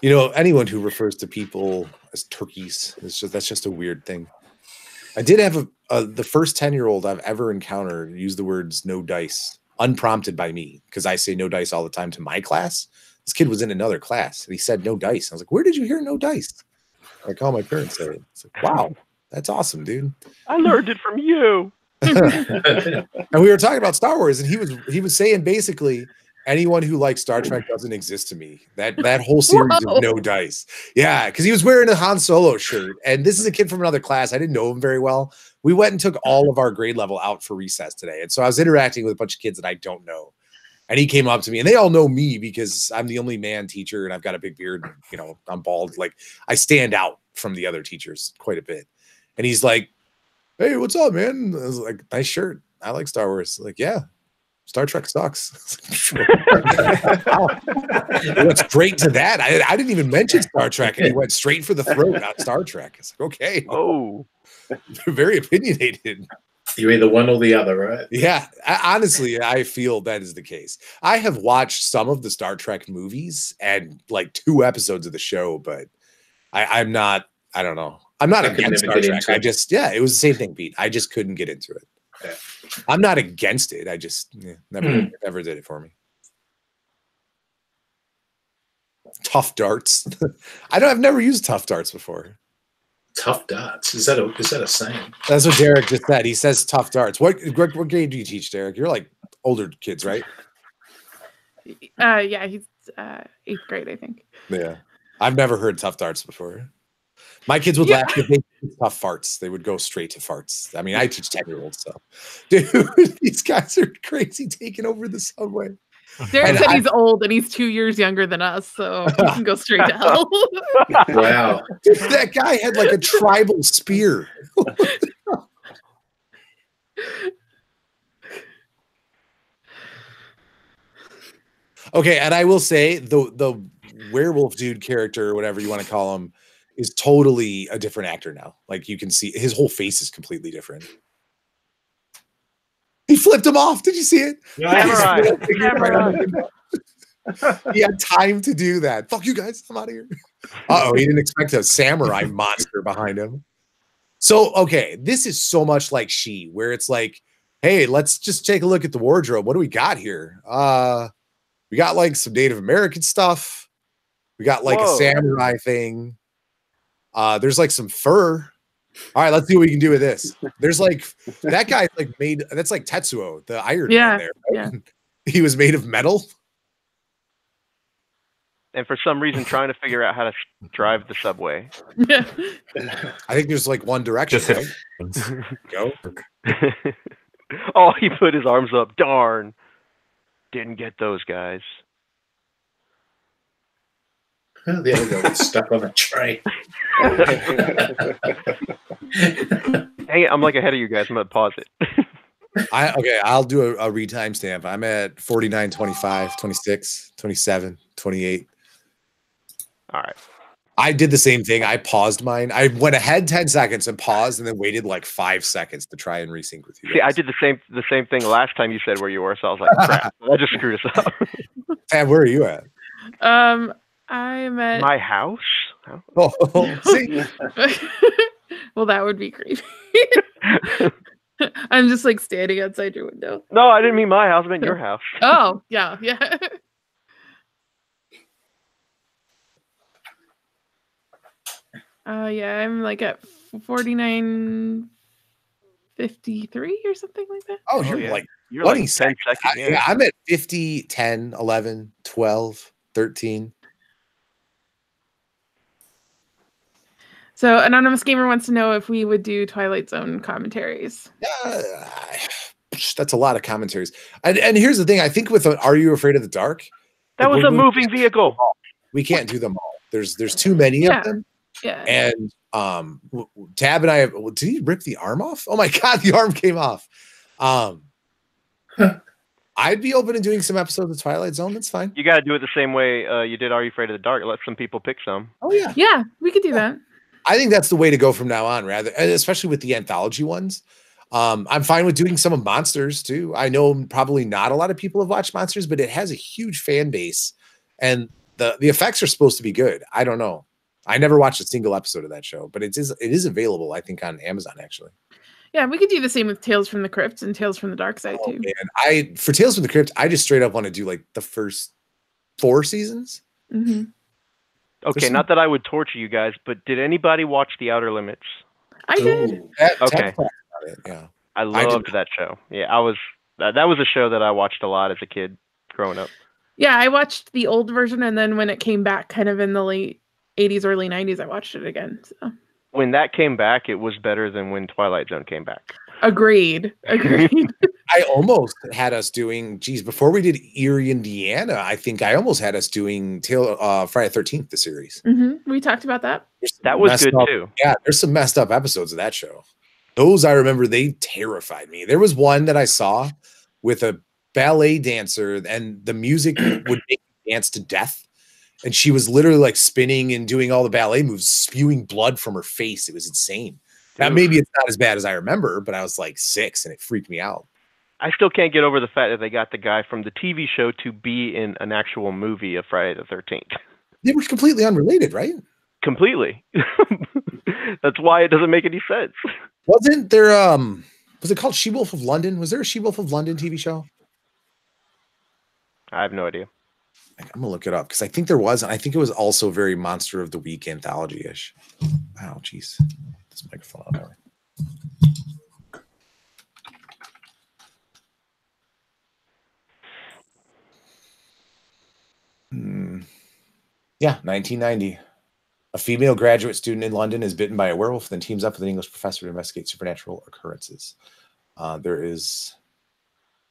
You know, anyone who refers to people as turkeys, that's just a weird thing. I did have the first 10-year-old I've ever encountered use the words "no dice" unprompted by me because I say "no dice" all the time to my class. This kid was in another class and he said "no dice." I was like, "Where did you hear 'no dice'?" I call my parents say it. It's like, wow, that's awesome, dude.
I learned it from you.
And we were talking about Star Wars, and he was saying basically anyone who likes Star Trek doesn't exist to me. That whole series of no dice. Yeah, because he was wearing a Han Solo shirt, and this is a kid from another class. I didn't know him very well. We went and took all of our grade level out for recess today, and so I was interacting with a bunch of kids that I don't know. And he came up to me, and they all know me because I'm the only man teacher, and I've got a big beard. You know, I'm bald. Like I stand out from the other teachers quite a bit. And he's like, "Hey, what's up, man?" I was like, "Nice shirt." I like Star Wars. Like, yeah, Star Trek sucks. It went straight to that. I didn't even mention Star Trek, and he went straight for the throat on Star Trek. It's like, okay.
Oh,
very opinionated.
You're either one or the other, right?
Yeah, honestly, I feel that is the case. I have watched some of the Star Trek movies and like 2 episodes of the show, but I'm not. I don't know. I'm not against Star Trek. I just, it was the same thing, Pete. I just couldn't get into it.
Yeah.
I'm not against it. I just never did it for me. Tough darts. I've never used tough darts before.
Tough darts. Is that a saying?
That's what Derek just said. He says tough darts. What grade do you teach, Derek? You're like older kids, right?
Yeah, he's 8th grade, I think.
Yeah. I've never heard tough darts before. My kids would laugh if they did tough farts. They would go straight to farts. I mean, I teach 10-year-olds, so dude, these guys are crazy taking over the subway.
Derek said he's old and he's 2 years younger than us, so he can go straight to hell.
Wow.
That guy had like a tribal spear. Okay, and I will say the werewolf dude character, or whatever you want to call him, is totally a different actor now. Like, you can see his whole face is completely different. He flipped him off. Did you see it? He had time to do that. Fuck you guys. I'm out of here. Uh-oh, he didn't expect a samurai monster behind him. So, okay, this is so much like She, where it's like, hey, let's just take a look at the wardrobe. What do we got here? We got like some Native American stuff. We got like a samurai thing. There's like some fur. All right, let's see what we can do with this. There's like that guy like made, that's like Tetsuo, the Iron Man there. Right? Yeah. He was made of metal.
And for some reason trying to figure out how to drive the subway.
Yeah.
I think there's like one direction, right? Go.
Oh, he put his arms up. Darn. Didn't get those guys.
Oh, the other guy was stuck on a train.
Dang it, I'm like ahead of you guys. I'm going to pause it.
I'll do a retime stamp. I'm at 49, 25, 26, 27, 28.
All right.
I did the same thing. I paused mine. I went ahead 10 seconds and paused and then waited like 5 seconds to try and resync with you guys.
See, I did the same thing last time you said where you were, so I was like, crap, I just screwed us up.
Tab, where are you at?
I'm at
my house.
Oh, see?
Well, that would be creepy. I'm just like standing outside your window.
No, I didn't mean my house. I meant your house.
Oh, yeah. Yeah, I'm like at 49.53 or something like that.
Oh, you're like 20 seconds. Yeah, I'm at 50, 10, 11, 12, 13.
So, Anonymous Gamer wants to know if we would do Twilight Zone commentaries.
That's a lot of commentaries. And here's the thing. I think with Are You Afraid of the Dark?
That was a moving vehicle.
We can't do them all. There's too many of them.
Yeah.
And Tab and I have, did he rip the arm off? Oh my God, the arm came off. I'd be open to doing some episodes of Twilight Zone. That's fine.
You got to do it the same way you did Are You Afraid of the Dark? Let some people pick some.
Oh, yeah.
Yeah, we could do that.
I think that's the way to go from now on, rather, and especially with the anthology ones. I'm fine with doing some of Monsters too. I know probably not a lot of people have watched Monsters, but it has a huge fan base, and the effects are supposed to be good. I don't know. I never watched a single episode of that show, but it is available, I think, on Amazon actually.
Yeah, we could do the same with Tales from the Crypt and Tales from the Dark Side too.
Man, for Tales from the Crypt, I just straight up want to do like the first 4 seasons.
Mm-hmm.
Okay, not that I would torture you guys, but did anybody watch The Outer Limits?
I did.
Okay.
Yeah.
I loved that show. Yeah, that was a show that I watched a lot as a kid growing up.
Yeah, I watched the old version, and then when it came back kind of in the late 80s, early 90s, I watched it again. So.
When that came back, it was better than when Twilight Zone came back.
Agreed.
I almost had us doing, before we did Erie, Indiana, I think I almost had us doing Friday the 13th, the series.
Mm-hmm. We talked about that.
That was good too.
Yeah, there's some messed up episodes of that show. Those I remember, they terrified me. There was one that I saw with a ballet dancer, and the music would make you dance to death. And she was literally like spinning and doing all the ballet moves, spewing blood from her face. It was insane. Now, maybe it's not as bad as I remember, but I was like 6 and it freaked me out.
I still can't get over the fact that they got the guy from the TV show to be in an actual movie of Friday the 13th.
They were completely unrelated, right?
Completely. That's why it doesn't make any sense.
Wasn't there was it called She-Wolf of London? Was there a She-Wolf of London TV show?
I have no idea.
I'm gonna look it up because I think there was, and I think it was also very Monster of the Week anthology-ish. Wow, jeez. This microphone on there. Yeah, 1990. A female graduate student in London is bitten by a werewolf, then teams up with an English professor to investigate supernatural occurrences. There is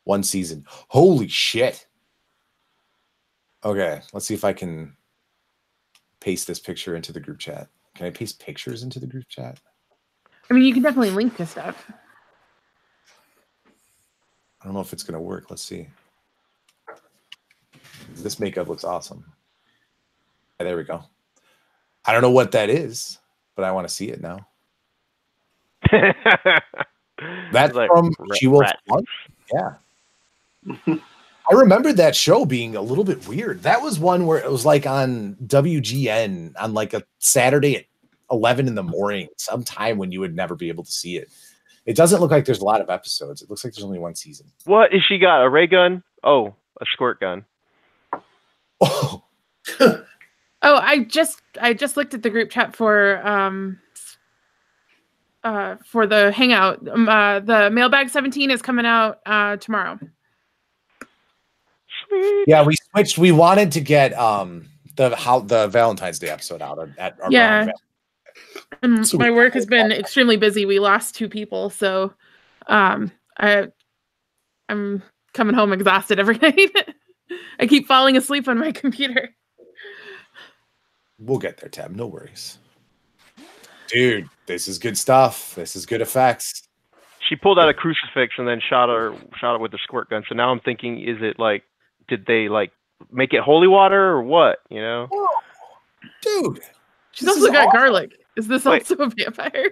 1 season. Holy shit. Okay, let's see if I can paste this picture into the group chat. Can I paste pictures into the group chat?
I mean, you can definitely link to stuff.
I don't know if it's going to work. Let's see. This makeup looks awesome. Yeah, there we go. I don't know what that is, but I want to see it now. That's like from She-Wolf. Yeah. I remembered that show being a little bit weird. That was one where it was like on WGN on like a Saturday at 11 in the morning, sometime when you would never be able to see it. It doesn't look like there's a lot of episodes. It looks like there's only 1 season.
What is she got? A ray gun? Oh, a squirt gun.
Oh.
Oh, I just looked at the group chat for the hangout. The Mailbag 17 is coming out tomorrow.
Sweet.
Yeah, we switched. We wanted to get the Valentine's Day episode out at our
And my work has been extremely busy. We lost 2 people, so I'm coming home exhausted every night. I keep falling asleep on my computer.
We'll get there, Tab. No worries. Dude, this is good stuff. This is good effects.
She pulled out a crucifix and then shot it with the squirt gun. So now I'm thinking, is it like, did they like make it holy water or what? You know?
Oh, dude.
She's also got garlic. Is this also a vampire?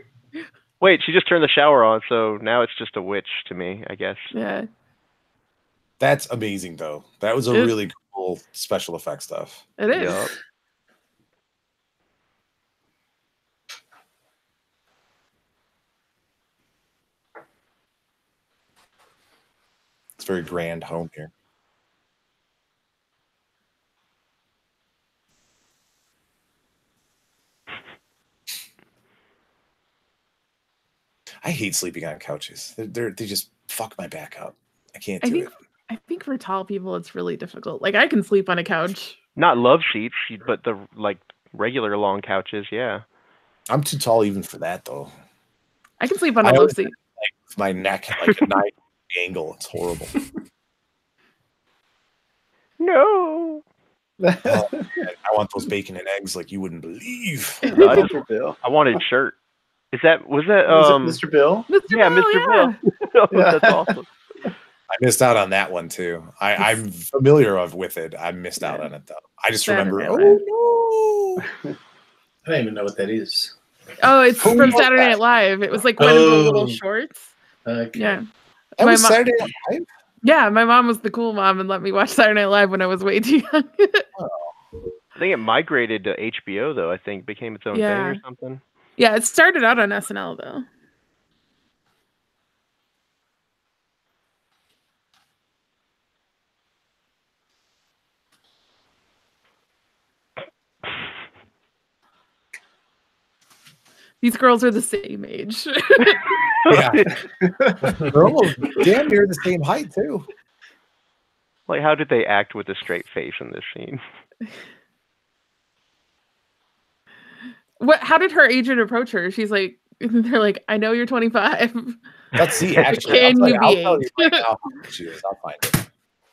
Wait, she just turned the shower on, so now it's just a witch to me, I guess.
Yeah.
That's amazing, though. That was a really cool special effects stuff.
It is.
Yep.
It's very grand home here. I hate sleeping on couches. They just fuck my back up. I can't do it.
I think for tall people, it's really difficult. Like, I can sleep on a couch.
Not love seats, but the like regular long couches, yeah.
I'm too tall even for that, though.
I can sleep on a love seat.
Like, my neck at like a 90 angle. It's horrible.
No.
Oh, I want those bacon and eggs like you wouldn't believe.
Mr. Bill.
I wanted shirt. Was that
Was it Mr. Bill?
Yeah, Mr. Bill.
Yeah.
That's awesome.
I missed out on that one too. I'm familiar with it. I missed out on it though. I just remember. Oh no!
I don't even know what that is.
Oh, it's from Saturday Night Live. It was like one of the little shorts.
Okay.
Yeah.
That was Saturday Night Live?
Yeah, my mom was the cool mom and let me watch Saturday Night Live when I was way too young.
I think it migrated to HBO though. I think became its own thing or something.
Yeah, it started out on SNL though. These girls are the same age.
Yeah. They're almost damn near the same height too.
Like, how did they act with a straight face in this scene?
What? How did her agent approach her? She's like, they're like, I know you're 25.
Let's see. Actually,
Can you be
I'll
8?
right now how old she is. I'll find it.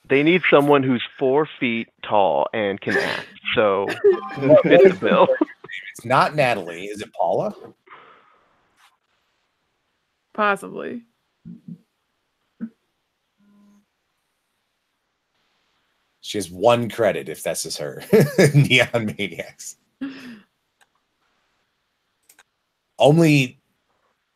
They need someone who's 4 feet tall and can act. So, fit the bill.
It's not Natalie. Is it Paula?
Possibly.
She has one credit, if this is her. Neon Maniacs. Only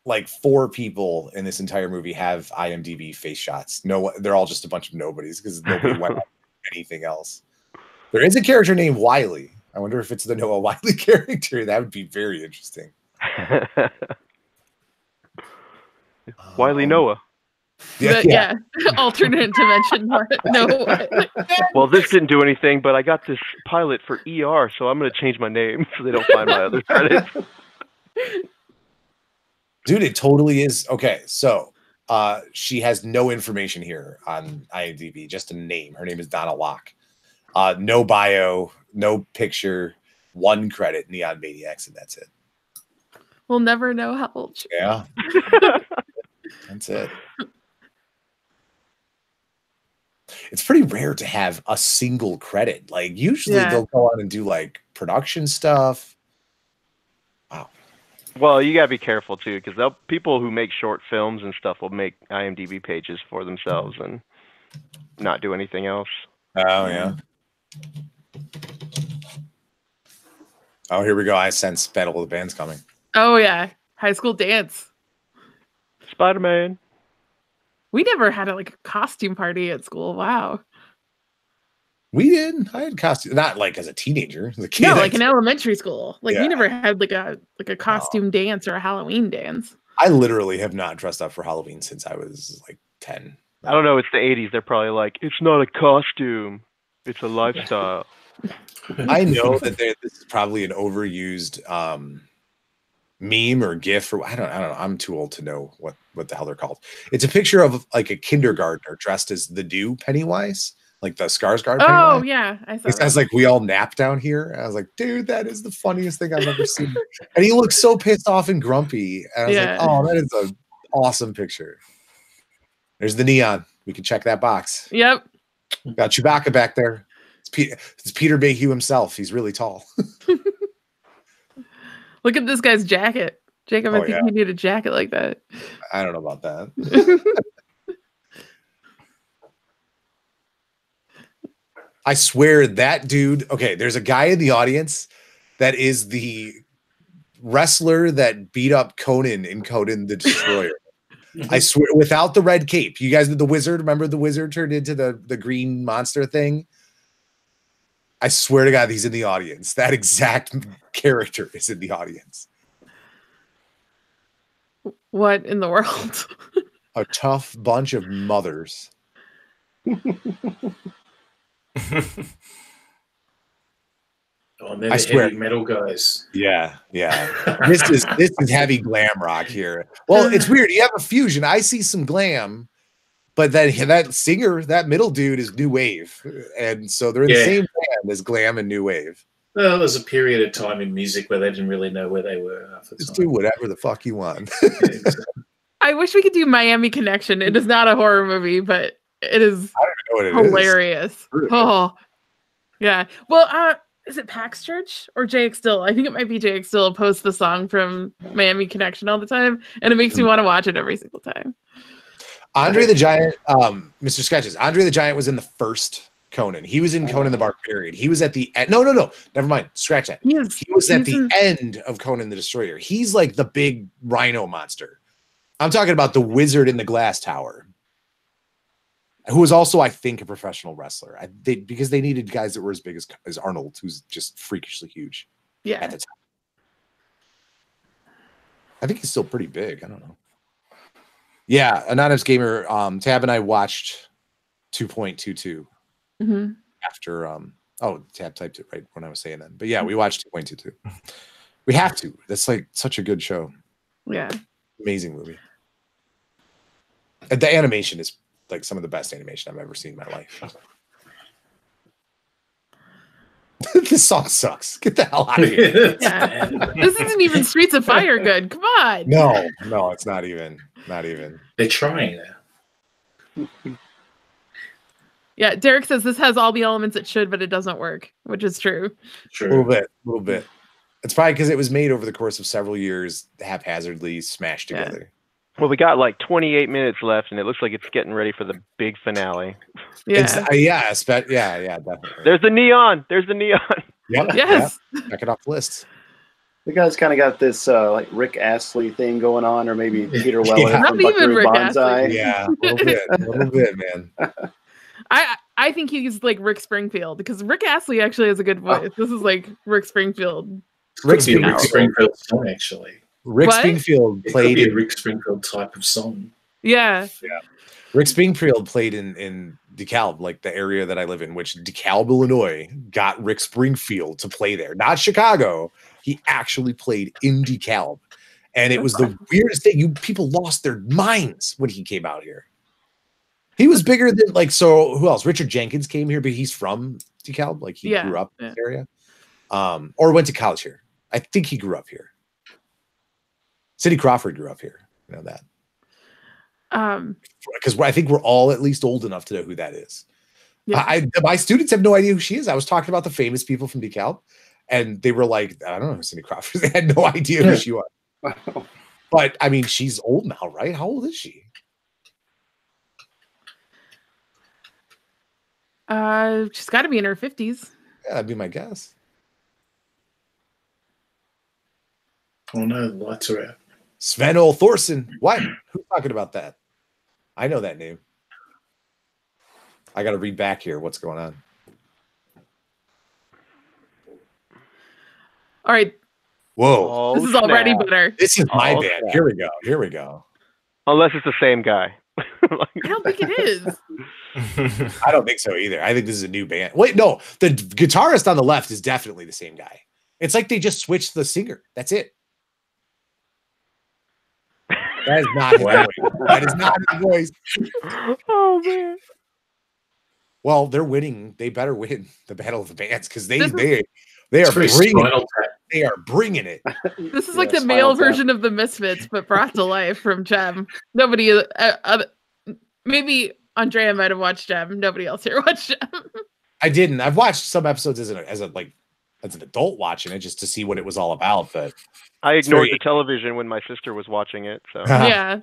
like 4 people in this entire movie have IMDb face shots. No, they're all just a bunch of nobodies because nobody went on anything else. There is a character named Wiley. I wonder if it's the Noah Wiley character. That would be very interesting.
Wiley Noah.
Yeah. Alternate dimension. No.
Well, this didn't do anything, but I got this pilot for ER, so I'm going to change my name so they don't find my other credits.
Dude, it totally is. Okay, so she has no information here on IMDb, just a name. Her name is Donna Locke. No bio, no picture, 1 credit, Neon Maniacs, and that's it.
We'll never know how old she is.
Yeah. That's it. It's pretty rare to have a single credit. Like usually they'll go on and do like production stuff. Wow.
Well, you gotta be careful too, because people who make short films and stuff will make IMDb pages for themselves and not do anything else.
Oh yeah. Oh, here we go. I sense Battle of the Band's coming.
Oh yeah, High School Dance.
Spider-Man.
We never had a costume party at school. Wow.
We did. I had costume, not like as a teenager. As a kid,
no, like in elementary school. Like
Yeah.
we never had like a costume dance or a Halloween dance.
I literally have not dressed up for Halloween since I was like 10.
I don't know. It's the 80s. They're probably like, it's not a costume. It's a lifestyle.
I know that this is probably an overused meme or GIF or I don't know. I'm too old to know what the hell they're called. It's a picture of like a kindergartner dressed as the Dew Pennywise, like the Skarsgård.
Oh yeah, I saw.
It says like we all nap down here. And I was like, dude, that is the funniest thing I've ever seen. And he looks so pissed off and grumpy. And I was like, oh, that is an awesome picture. There's the neon. We can check that box.
Yep.
Got Chewbacca back there. It's Peter Mayhew himself. He's really tall.
Look at this guy's jacket. Jacob, I think you need a jacket like that.
I don't know about that. I swear that dude. Okay, there's a guy in the audience that is the wrestler that beat up Conan in Conan the Destroyer. I swear, without the red cape. You guys, the wizard, remember the wizard turned into the green monster thing? I swear to God, he's in the audience. That exact character is in the audience.
What in the world?
A tough bunch of mothers.
Oh, and they're the heavy metal guys.
Yeah. This is heavy glam rock here. Well, it's weird. You have a fusion. I see some glam, but that singer, that middle dude, is new wave, and so they're in the same band as glam and new wave.
Well, there's a period of time in music where they didn't really know where they were half the time.
Just do whatever the fuck you want.
I wish we could do Miami Connection. It is not a horror movie, but it is hilarious. Oh, yeah. Well, is it Pax Church or JX Still? I think it might be JX Still posts the song from Miami Connection all the time, and it makes me want to watch it every single time.
Andre the Giant, Mr. Sketches. Andre the Giant was in the first Conan. He was in Conan the Barbarian. He was at the end. No. Never mind. Scratch that. He was at the end of Conan the Destroyer. He's like the big rhino monster. I'm talking about the wizard in the glass tower, who was also, I think, a professional wrestler. Because they needed guys that were as big as Arnold, who's just freakishly huge.
Yeah.
At the time. I think he's still pretty big. I don't know. Yeah, Anonymous Gamer, Tab and I watched 2.22 after Tab typed it right when I was saying that. But yeah, we watched 2.22. We have to. That's like such a good show.
Yeah.
Amazing movie. And the animation is like some of the best animation I've ever seen in my life. This song sucks. Get the hell out of here.
Yeah. This isn't even Streets of Fire good. Come on.
No, it's not even. Not even.
They're trying now.
Yeah, Derek says this has all the elements it should, but it doesn't work, which is true.
A little bit. It's probably because it was made over the course of several years, haphazardly smashed together.
Well, we got like 28 minutes left, and it looks like it's getting ready for the big finale.
Yeah.
Yeah, definitely.
There's the neon. There's the neon.
Yep.
Yes.
Yep. Check it off the list.
The guy's kind of got this like Rick Astley thing going on, or maybe Peter Weller
Not
from
even
Buckaroo
Rick
Banzai.
Astley.
Yeah, a little bit, man.
I think he's like Rick Springfield because Rick Astley actually has a good voice. This is like Rick Springfield.
Rick Springfield song, actually.
Rick Springfield
played a Rick Springfield type of song.
Yeah.
Rick Springfield played in DeKalb, like the area that I live in, which DeKalb, Illinois, got Rick Springfield to play there. Not Chicago. He actually played in DeKalb. And it was the weirdest thing. People lost their minds when he came out here. He was bigger than so who else? Richard Jenkins came here, but he's from DeKalb. Like he grew up in this area. Or went to college here. I think he grew up here. Cindy Crawford grew up here. You know that. Because I think we're all at least old enough to know who that is. Yeah. My students have no idea who she is. I was talking about the famous people from DeKalb, and they were like, I don't know who Cindy Crawford. They had no idea who she was. But I mean, she's old now, right? How old is she?
She's got to be in her 50s.
Yeah, that'd be my guess.
Oh no, the lights are out.
Sven Ole Thorson. What? Who's talking about that? I know that name. I got to read back here. What's going on?
All right.
Whoa.
This is already better.
This is my bad. Here we go. Here we go.
Unless it's the same guy.
I don't think it is.
I don't think so either. I think this is a new band. Wait, no. The guitarist on the left is definitely the same guy. It's like they just switched the singer. That's it. That is not his voice. That is not his voice.
Oh, man.
Well, they're winning. They better win the Battle of the Bands because they are bringing it.
This is like the male version of the Misfits, but brought to life from Gem. Nobody, maybe Andrea might have watched Gem. Nobody else here watched Gem.
I didn't. I've watched some episodes as an adult watching it just to see what it was all about. But
I ignored the television when my sister was watching it. So
yeah,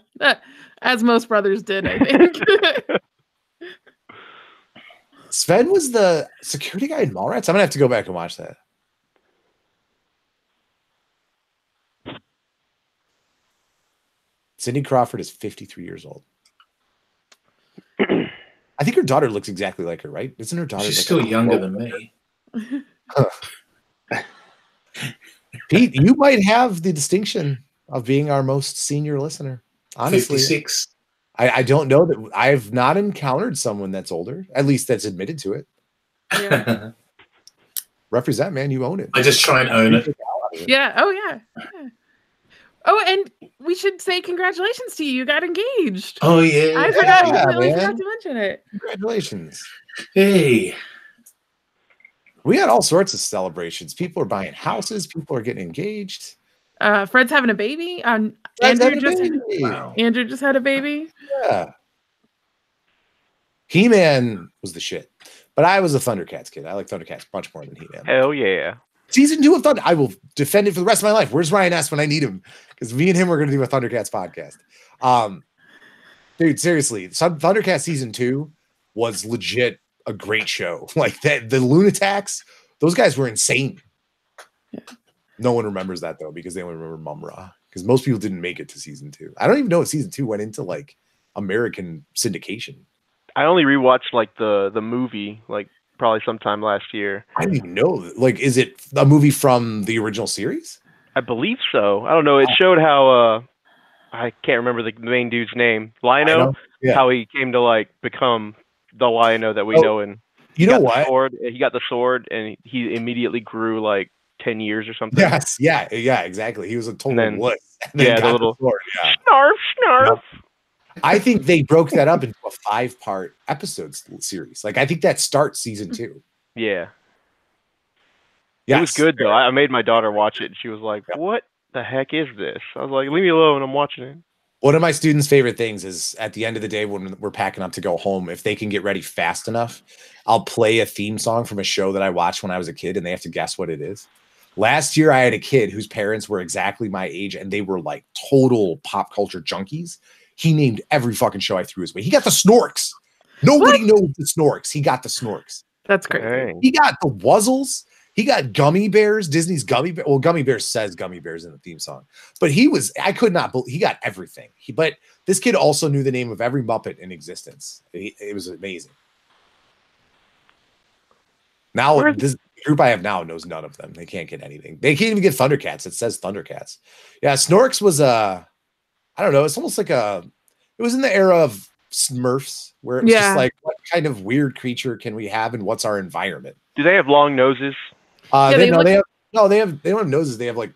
as most brothers did, I think.
Sven was the security guy in Mallrats. I'm gonna have to go back and watch that. Cindy Crawford is 53 years old. I think her daughter looks exactly like her, right? Isn't her daughter?
She's still younger than me.
Pete, you might have the distinction of being our most senior listener. Honestly,
56.
I don't know that I've not encountered someone that's older, at least that's admitted to it.
Yeah.
Represent, man. You own it.
I just try and own it.
Yeah. Oh, yeah. Oh, and we should say congratulations to you. You got engaged.
Oh, yeah.
I completely forgot to mention it.
Congratulations.
Hey.
We
had all sorts of celebrations. People are buying houses. People are getting engaged.
Fred's having a baby. Andrew just had a baby.
Yeah. He-Man was the shit. But I was a Thundercats kid. I like Thundercats much more than He-Man.
Hell yeah.
Season 2 of Thunder. I will defend it for the rest of my life. Where's Ryan S. when I need him? Because me and him are going to do a Thundercats podcast. Dude, seriously, Thundercats season 2 was legit a great show. Like that, the Lunatics, those guys were insane. Yeah. No one remembers that though, because they only remember Mum-Ra. Because most people didn't make it to season 2. I don't even know if season 2 went into like American syndication.
I only rewatched like the movie like probably sometime last year.
I didn't even know. Like, is it a movie from the original series?
I believe so. I don't know. It showed how I can't remember the main dude's name. Lion-O. Yeah. How he came to like become the Lion-O that we know. And
you know what?
He got the sword, and he immediately grew like 10 years or something.
Yes. Yeah. Exactly. He was a total wuss.
Yeah, the little sword. Yeah. Snarf. Yep.
I think they broke that up into a 5-part episodes series. Like, I think that starts season 2.
Yeah.
Yes.
It was good, though. I made my daughter watch it, and she was like, what the heck is this? I was like, leave me alone. I'm watching it.
One of my students' favorite things is at the end of the day when we're packing up to go home, if they can get ready fast enough, I'll play a theme song from a show that I watched when I was a kid, and they have to guess what it is. Last year, I had a kid whose parents were exactly my age, and they were like total pop culture junkies. He named every fucking show I threw his way. He got the Snorks. Nobody knows the Snorks. He got the Snorks.
That's crazy.
Dang.
He got the Wuzzles. He got Gummy Bears, Disney's Gummy Bears. Well, Gummy Bears says Gummy Bears in the theme song, but I could not believe he got everything. But this kid also knew the name of every Muppet in existence. It was amazing. Now, this group I have now knows none of them. They can't get anything. They can't even get Thundercats. It says Thundercats. Yeah, Snorks was I don't know. It's almost like it was in the era of Smurfs, where it was just like, what kind of weird creature can we have, and what's our environment?
Do they have long noses?
They don't have noses. They have like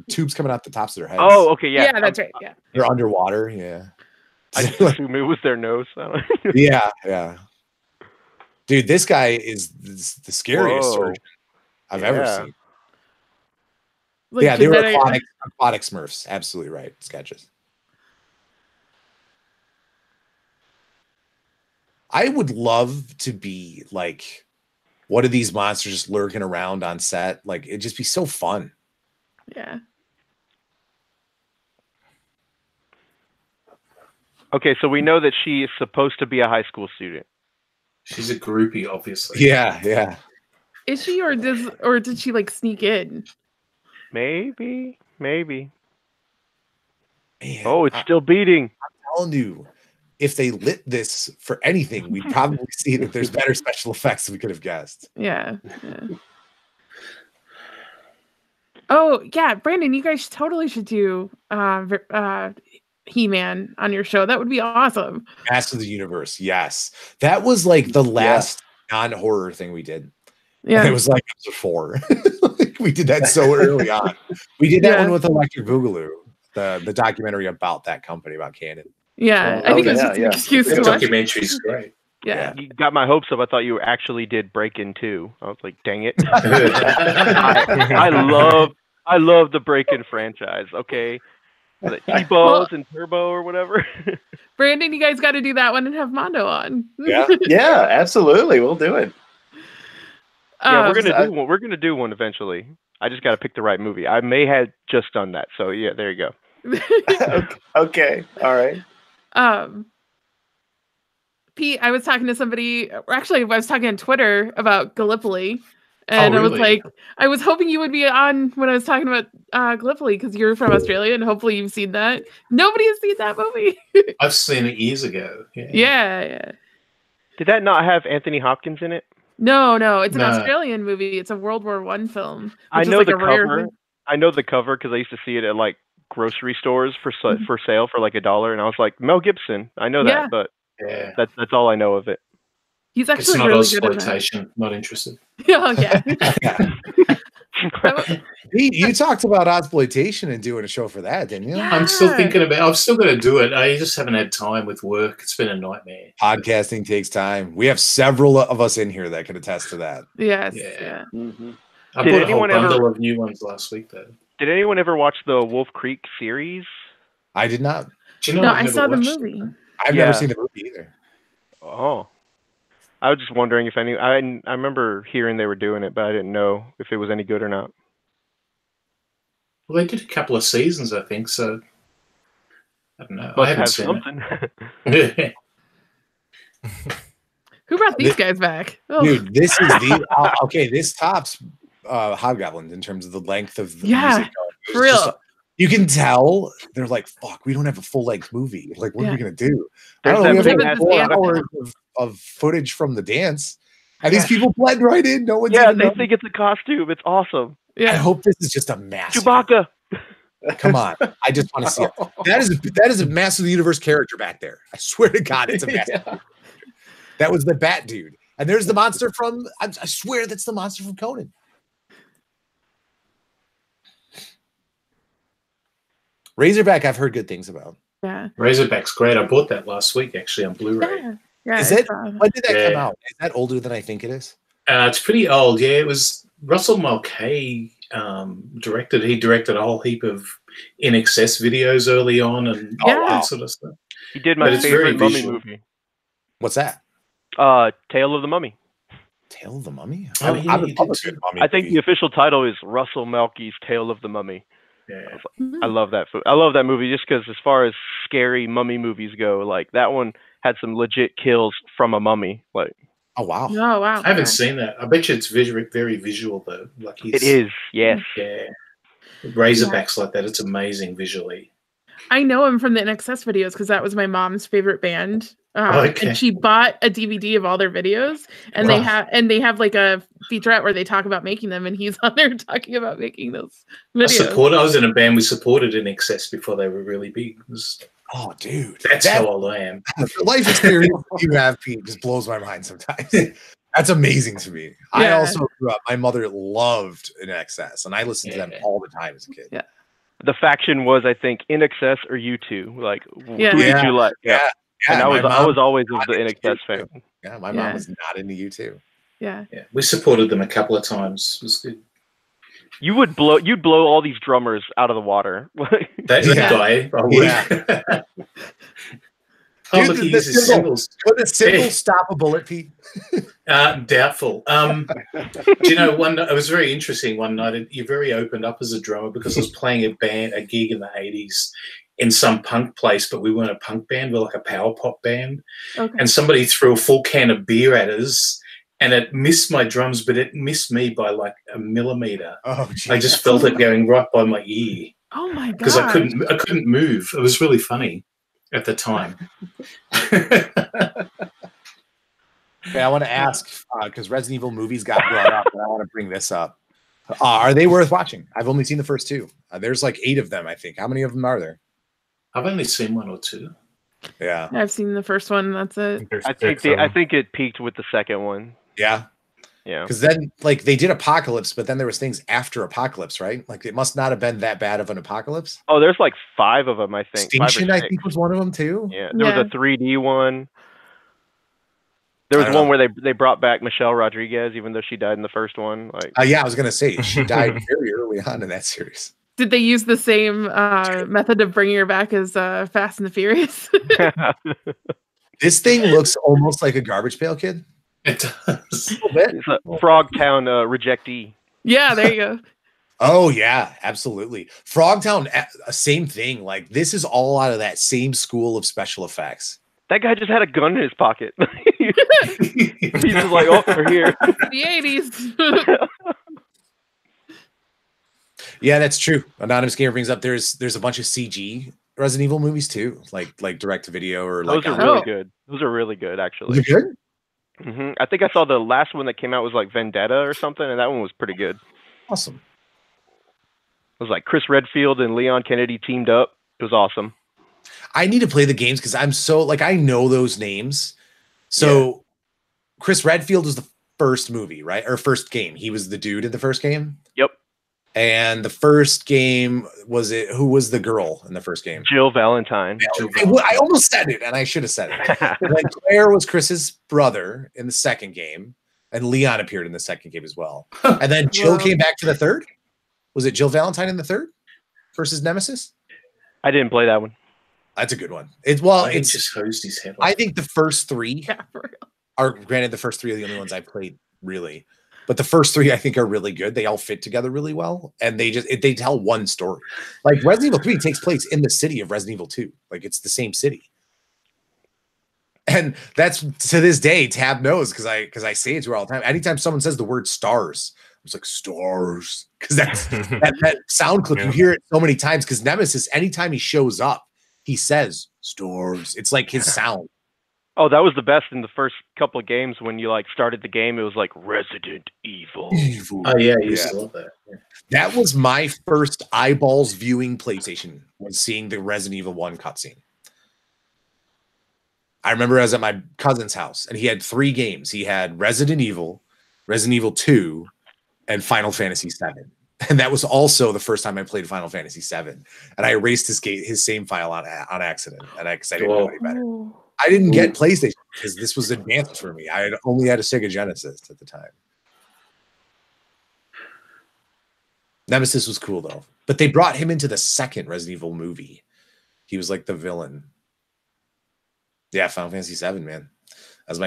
tubes coming out the tops of their heads.
Oh, okay, yeah.
Yeah, that's right. Yeah.
They're underwater. Yeah.
I just assumed it was their nose.
Yeah. Dude, this guy is the scariest surgeon I've ever seen.
Like
yeah, they were aquatic Smurfs. Absolutely right. Sketches. I would love to be like one of these monsters just lurking around on set. Like, it'd just be so fun.
Yeah.
Okay, so we know that she is supposed to be a high school student.
She's a groupie, obviously.
Yeah.
Is she, or did she like sneak in?
Maybe.
Man,
Oh, it's still beating.
I'm telling you, if they lit this for anything, we'd probably see that there's better special effects than we could have guessed.
Yeah. Oh yeah, Brandon, you guys totally should do He-Man on your show. That would be awesome.
Master of the Universe, yes. That was like the last non-horror thing we did. Yeah. And it was like episode 4. We did that so early on. We did that one with Electric Boogaloo, the documentary about that company, about Canon.
Yeah, I think it's just an excuse to watch.
The documentary's great.
Yeah.
You got my hopes up. I thought you actually did Break-In 2. I was like, dang it. I love the Break-In franchise, okay? The T-Balls and Turbo or whatever.
Brandon, you guys got to do that one and have Mondo on.
Yeah, absolutely. We'll do it.
Yeah, we're gonna do one eventually. I just got to pick the right movie. I may have just done that. So yeah, there you go.
Okay. All right.
Pete, I was talking to somebody, or actually I was talking on Twitter about Gallipoli, and I was like, I was hoping you would be on when I was talking about Gallipoli, because you're from Australia and hopefully you've seen that. Nobody has seen that movie.
I've seen it years ago.
Yeah.
Did that not have Anthony Hopkins in it?
No, it's an Australian movie. It's a World War I film.
I know the cover. I know the cover because I used to see it at like grocery stores for sale for like $1, and I was like, Mel Gibson. I know that, but that's all I know of it.
He's actually
it's not
really
exploitation.
good at
Not interested.
You talked about exploitation and doing a show for that, didn't you?
I'm still thinking about. I'm still going to do it. I just haven't had time with work. It's been a nightmare.
Podcasting takes time. We have several of us in here that can attest to that.
Yes.
Yeah. Mm-hmm. I bought a whole bundle of new ones last week, though.
Did anyone ever watch the Wolf Creek series?
I did not.
Do you know?
No, I saw the movie.
I've never seen the movie either.
Oh. I was just wondering if any. I remember hearing they were doing it, but I didn't know if it was any good or not.
Well, they did a couple of seasons, I think. So I don't know.
Must
I haven't
have
seen
something.
it.
Who brought these guys back?
Oh. Dude, this is the okay. This tops Hobgoblins in terms of the length of the music.
For real.
You can tell they're like, "Fuck, we don't have a full length movie. Like, what are we gonna do?" I
There's
don't know. We
that
have
big
like
ass
4 hours of footage from the dance, and these people blend right in. No one's
they think it's a costume. It's awesome.
I hope this is just a mask.
Chewbacca.
Come on, I just want to see it. That is a Master of the Universe character back there. I swear to God, it's a master. That was the Bat dude, and there's the monster from. I swear that's the monster from Conan. Razorback, I've heard good things about.
Yeah,
Razorback's great. I bought that last week actually on Blu-ray.
Yeah.
Is it? When did that come out? Is that older than I think it is?
It's pretty old. Yeah, it was Russell Mulcahy directed. He directed a whole heap of In Excess videos early on and all that sort of stuff.
He did my favorite mummy movie.
What's that?
Tale of the Mummy.
Tale of the Mummy.
Oh,
I
yeah,
would
he
love
did
a
too.
good mummy
I think
movie.
the official title is Russell Melky's Tale of the Mummy.
Yeah.
I love that. I love that movie just because, as far as scary mummy movies go, like that one had some legit kills from a mummy. Like,
Oh wow.
Oh wow.
I haven't seen that. I bet you it's very visual though. Like he's,
it is, yes.
Yeah. Razorbacks like that. It's amazing visually.
I know him from the NXS videos because that was my mom's favorite band.
Okay.
And she bought a DVD of all their videos, and
Wow.
they have like a featurette where they talk about making them, and he's on there talking about making those
I
videos.
was in a band. We supported in excess before they were really big.
Oh, dude,
that's how old I am.
The life experience you have, Pete, just blows my mind sometimes. That's amazing to me. I
Yeah.
also grew up. My mother loved In Excess, and I listened to them all the time as a kid.
Yeah.
The faction was, I think, In Excess or U2. Like,
Yeah.
who did you like?
Yeah.
And I
my
was
mom
always of
not
the In
into
Excess
U2.
fan.
Yeah, my
Yeah.
mom was not into U2.
Yeah.
Yeah, we supported them a couple of times. It was good.
You'd blow all these drummers out of the water.
That guy, I would.
Yeah.
Oh,
Dude,
look, he
the
uses
cymbal.
cymbals.
Could a cymbal stop a bullet, Pete?
Doubtful. Do you know, it was very interesting one night. You very opened up as a drummer because I was playing a gig in the 80s in some punk place, but we weren't a punk band. We were like a power pop band.
Okay.
And somebody threw a full can of beer at us, and it missed my drums, but it missed me by like a millimeter.
Oh, geez.
I just felt it going right by my ear
Oh my god.
because I couldn't move. It was really funny at the time.
Okay, I want to ask because Resident Evil movies got brought up, and I want to bring this up. Are they worth watching? I've only seen the first two. There's like 8 of them, I think. How many of them are there?
I've only seen 1 or 2.
Yeah,
I've seen the first one. That's it.
I think it peaked with the second one.
yeah.
Yeah.
Because then, like, they did Apocalypse, but then there was things after Apocalypse, right? Like, it must not have been that bad of an Apocalypse.
Oh, there's like 5 of them, I think. 5 or
Extinction, I
6.
think, was one of them too.
Yeah, there was a 3D one. There was
I
one
don't
where they brought back Michelle Rodriguez, even though she died in the first one. Like,
yeah, I was gonna say she died very early on in that series.
Did they use the same method of bringing her back as Fast and the Furious?
This thing looks almost like a Garbage Pail Kid.
It does.
A little bit.
it's a Frogtown rejectee.
Yeah, there you go.
Oh yeah, absolutely. Frogtown, same thing. Like, this is all out of that same school of special effects.
That guy just had a gun in his pocket. He's just like, oh, we're here.
The 80s.
Yeah, that's true. Anonymous Gamer brings up there's a bunch of CG Resident Evil movies too, like direct to video or like.
Those are really good. Those are really good, actually.
Is it good?
I think I saw the last one that came out was like Vendetta or something, and that one was pretty good.
Awesome.
It was like Chris Redfield and Leon Kennedy teamed up. It was awesome.
I need to play the games because I'm so like I know those names. So Chris Redfield was the first movie, right? Or first game. He was the dude in the first game.
Yep.
And the first game who was the girl in the first game?
Jill Valentine.
I almost said it, and I should have said it. And then Claire was Chris's brother in the second game, and Leon appeared in the second game as well. And then Jill came back to the third. Was it Jill Valentine in the third versus Nemesis?
I didn't play that one.
That's a good one.
It's just hosed his head off.
I think the first 3 are, granted, the first 3 are the only ones I played, really. But the first 3, I think, are really good. They all fit together really well, and they tell one story. Like Resident Evil 3 takes place in the city of Resident Evil 2. Like, it's the same city. And that's, to this day, Tab knows because I say it to her all the time. Anytime someone says the word stars, it's like stars, because that's that sound clip. You hear it so many times because Nemesis, anytime he shows up, he says stars. It's like his sound.
Oh, that was the best in the first couple of games when you like started the game. It was like Resident Evil.
Oh yeah, I used to love that. Yeah.
That was my first eyeballs viewing PlayStation, was seeing the Resident Evil 1 cutscene. I remember I was at my cousin's house, and he had 3 games. He had Resident Evil 2, and Final Fantasy 7. And that was also the first time I played Final Fantasy 7. And I erased his same file on accident, and because I didn't know any better. I didn't get PlayStation because this was advanced for me. I only had a Sega Genesis at the time. Nemesis was cool though, but they brought him into the second Resident Evil movie. He was like the villain. Yeah, Final Fantasy 7, man. That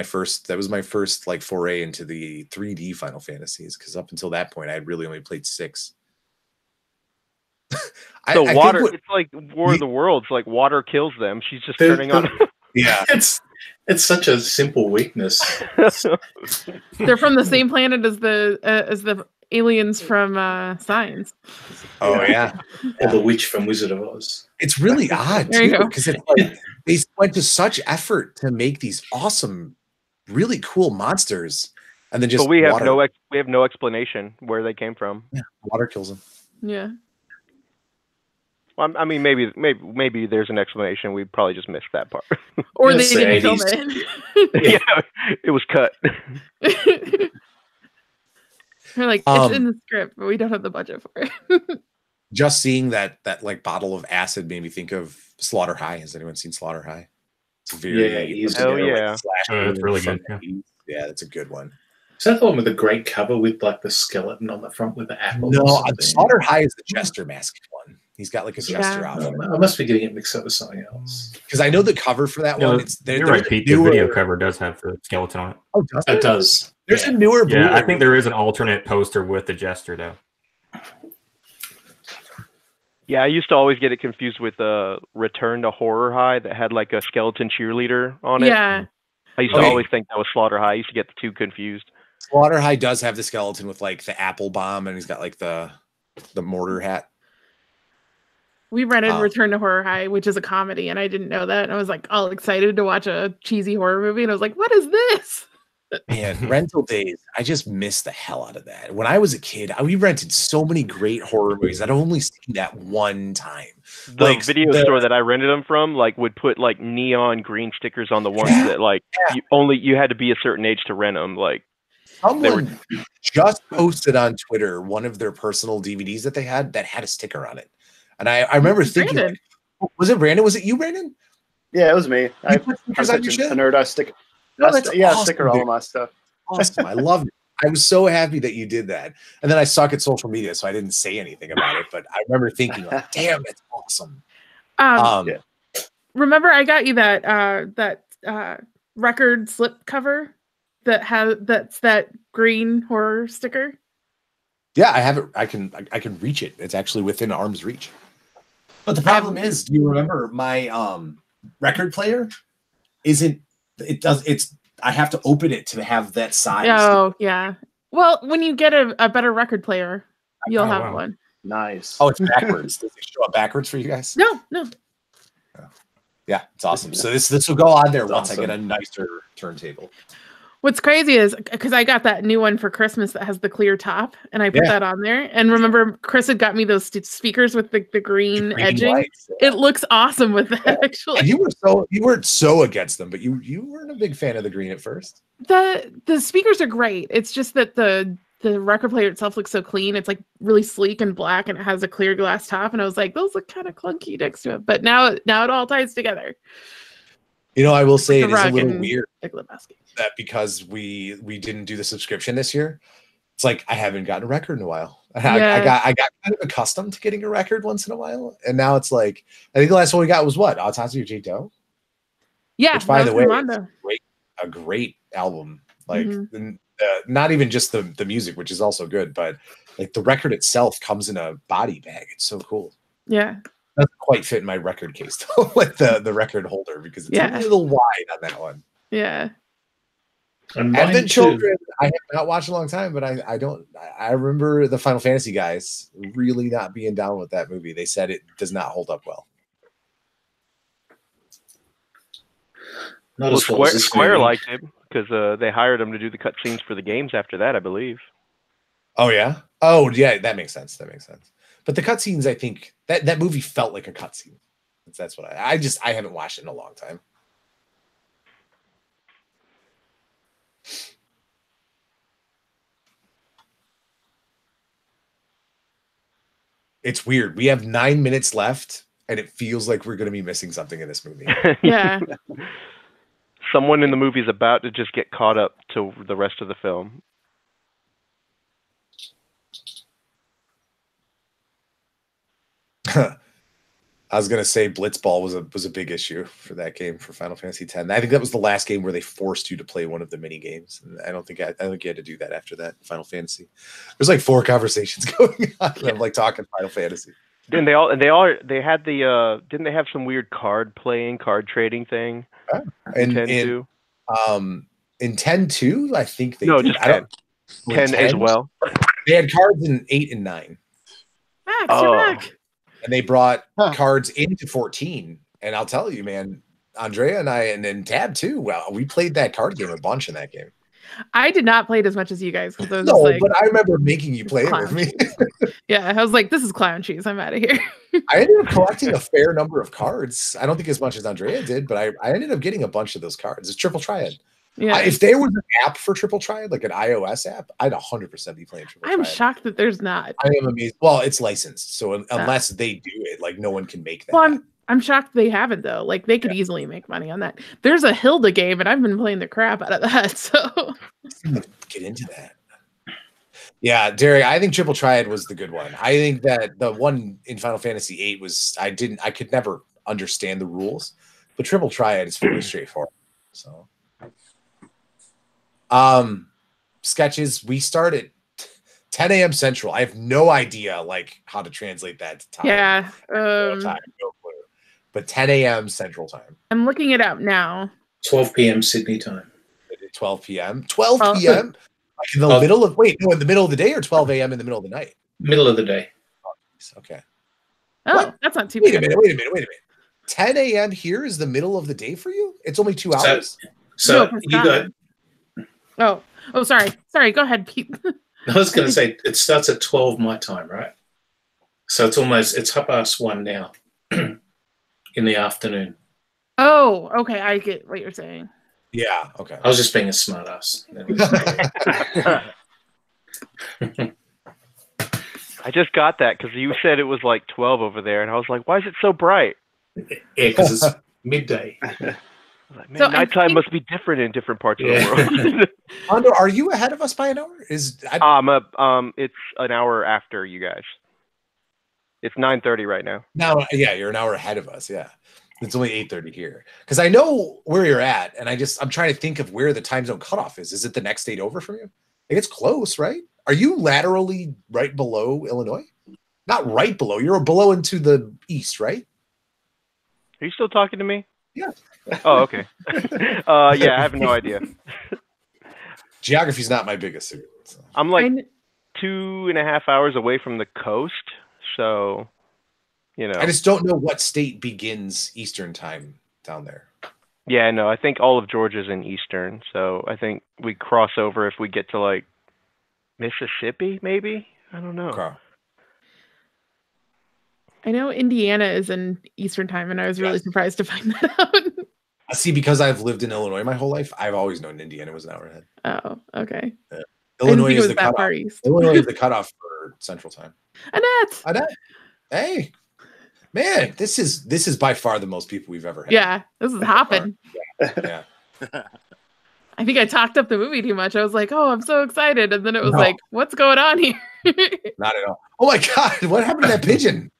was my first like foray into the 3D Final Fantasies, because up until that point I had really only played 6.
So water, it's like War of the Worlds. Like water kills them. She's just turning on.
Yeah,
it's such a simple weakness.
They're from the same planet as the aliens from Signs.
Oh yeah,
or the witch from Wizard of Oz.
It's really odd
There you
too,
go.
because it's like they went to such effort to make these awesome, really cool monsters, and then just
But we have
water.
we have no explanation where they came from.
Yeah, water kills them.
Yeah.
Well, I mean, maybe there's an explanation. We probably just missed that part.
Or
Yes,
they didn't
the
film
80s.
it.
Yeah, it was cut.
They're like, it's in the script, but we don't have the budget for it.
Just seeing that like bottle of acid made me think of Slaughter High. Has anyone seen Slaughter High? It's very
Hell yeah.
It's really good. Yeah.
Yeah, that's a good one.
Is that the one with the great cover with like the skeleton on the front with the apple?
No, Slaughter High is the Jester masked one. He's got like a Jester outfit.
I must be getting it mixed up with something else.
Because I know the cover for that one.
You're right, Pete. The video cover does have the skeleton on it.
Oh, does
it? Does.
There's a newer Blu-ray.
Yeah, I think there is an alternate poster with the Jester, though.
Yeah, I used to always get it confused with Return to Horror High that had like a skeleton cheerleader on it.
Yeah.
I used to always think that was Slaughter High. I used to get the two confused.
Slaughter High does have the skeleton with like the apple bomb, and he's got like the mortar hat.
We rented Return to Horror High, which is a comedy, and I didn't know that. And I was like all excited to watch a cheesy horror movie, and I was like, "What is this?"
Man, rental days. I just missed the hell out of that. When I was a kid, we rented so many great horror movies. I'd only seen that one time.
The video store that I rented them from, like, would put like neon green stickers on the ones that like you had to be a certain age to rent them. Like,
someone just posted on Twitter one of their personal DVDs that they had that had a sticker on it, and I remember thinking, like, was it Brandon? Was it you, Brandon?
Yeah, it was me. I
put
I'm
stickers on
such
your shit?
a nerd. I stick.
No, that's
I
awesome,
sticker all
dude.
of my stuff.
Awesome. I love it. I was so happy that you did that. And then I suck at social media, so I didn't say anything about it. But I remember thinking, like, damn, that's awesome.
Remember, I got you that record slip cover that's that green horror sticker.
Yeah, I have it. I can reach it. It's actually within arm's reach. But the problem is, do you remember my record player? I have to open it to have that size.
Oh, yeah. Well, when you get a better record player, you'll have one.
Nice.
Oh, it's backwards. Does it show up backwards for you guys?
No.
Yeah, it's awesome. So this will go on there once
awesome.
I get a nicer turntable.
What's crazy is because I got that new one for Christmas that has the clear top, and I put that on there. And remember, Chris had got me those speakers with the green edging.
Lights,
It looks awesome with that. Actually,
and you weren't so against them, but you weren't a big fan of the green at first.
The speakers are great. It's just that the record player itself looks so clean. It's like really sleek and black, and it has a clear glass top. And I was like, those look kind of clunky next to it. But now it all ties together.
You know, I will say
Like
it is a little weird
that
because we didn't do the subscription this year. It's like I haven't gotten a record in a while. I got kind of accustomed to getting a record once in a while, and now it's like I think the last one we got was what Autopsy of Jake Doe.
Yeah,
which by the way, is a great album. Like not even just the music, which is also good, but like the record itself comes in a body bag. It's so cool.
Yeah.
Doesn't quite fit in my record case though, like the record holder, because it's a little wide on that one.
Yeah.
Advent Children, I have not watched in a long time, but I remember the Final Fantasy guys really not being down with that movie. They said it does not hold up well.
Square liked it because they hired him to do the cutscenes for the games after that, I believe.
Oh yeah? Oh yeah, that makes sense. But the cutscenes, I think that movie felt like a cutscene. That's what I haven't watched it in a long time. It's weird. We have 9 minutes left, and it feels like we're going to be missing something in this movie.
Yeah.
Someone in the movie is about to just get caught up to the rest of the film.
I was gonna say Blitzball was a big issue for that game for Final Fantasy X. I think that was the last game where they forced you to play one of the mini games. And I don't think you had to do that after that Final Fantasy. There's like 4 conversations going on. And I'm like talking Final Fantasy.
Then they had the didn't they have some weird card trading thing?
In
10-2?
In 10-2, I think they
no,
did.
just 10. 10 as well.
They had cards in 8 and 9.
Max, you're back.
And they brought cards into 14. And I'll tell you, man, Andrea and I, and then Tab too. Well, we played that card game a bunch in that game.
I did not play it as much as you guys. But
I remember making you play it with me.
Yeah, I was like, this is clown cheese. I'm out of here.
I ended up collecting a fair number of cards. I don't think as much as Andrea did, but I ended up getting a bunch of those cards. It's Triple Triad.
Yeah.
If there was an app for Triple Triad, like an iOS app, I'd 100% be playing Triple Triad.
I'm shocked that there's not.
I am amazed. Well, it's licensed, so unless they do it, like no one can make that.
Well, I'm shocked they haven't though. Like they could easily make money on that. There's a Hilda game, and I've been playing the crap out of that. So
get into that. Yeah, Derek, I think Triple Triad was the good one. I think that the one in Final Fantasy VIII was I could never understand the rules, but Triple Triad is fairly straightforward. So, sketches, we start at 10 a.m. Central. I have no idea like how to translate that to time.
Yeah.
No clue. But 10 a.m. Central time.
I'm looking it up now.
12 p.m. Sydney time.
12 p.m. 12 p.m. Like in the middle of in the middle of the day or 12 a.m. in the middle of the night?
Middle of the day.
Okay.
Oh,
what?
That's not too
bad. Wait a minute. 10 a.m. here is the middle of the day for you? It's only 2 hours.
So you got.
Oh, sorry. Sorry, go ahead, Pete.
I was going to say it starts at 12 my time, right? So it's 1:30 now in the afternoon.
Oh, okay. I get what you're saying.
Yeah, okay.
I was just being a smart ass.
I just got that because you said it was like 12 over there, and I was like, why is it so bright?
Yeah, because it's midday.
Like, man, nighttime must be different in different parts of the world.
Hondo, are you ahead of us by an hour?
It's an hour after you guys. It's 9:30 right now.
Now, yeah, you're an hour ahead of us. Yeah, it's only 8:30 here. Because I know where you're at, and I'm trying to think of where the time zone cutoff is. Is it the next state over from you? I think it's close, right? Are you laterally right below Illinois? Not right below. You're below into the east, right?
Are you still talking to me?
Yeah.
Oh, okay. Yeah, I have no idea.
Geography's not my biggest secret. So.
I'm like 2.5 hours away from the coast, so you know.
I just don't know what state begins Eastern time down there.
Yeah, no, I think all of Georgia's in Eastern, so I think we cross over if we get to like Mississippi, maybe? I don't know.
Okay.
I know Indiana is in Eastern time, and I was really surprised to find that out.
See, because I've lived in Illinois my whole life, I've always known Indiana was an hour ahead.
Oh, okay.
Yeah. Illinois is the cutoff. Illinois is the cutoff for Central Time.
Annette.
Hey, man, this is by far the most people we've ever had.
Yeah, this is hopping.
Yeah.
I think I talked up the movie too much. I was like, "Oh, I'm so excited," and then it was like, "What's going on here?"
Not at all. Oh my God, what happened to that pigeon?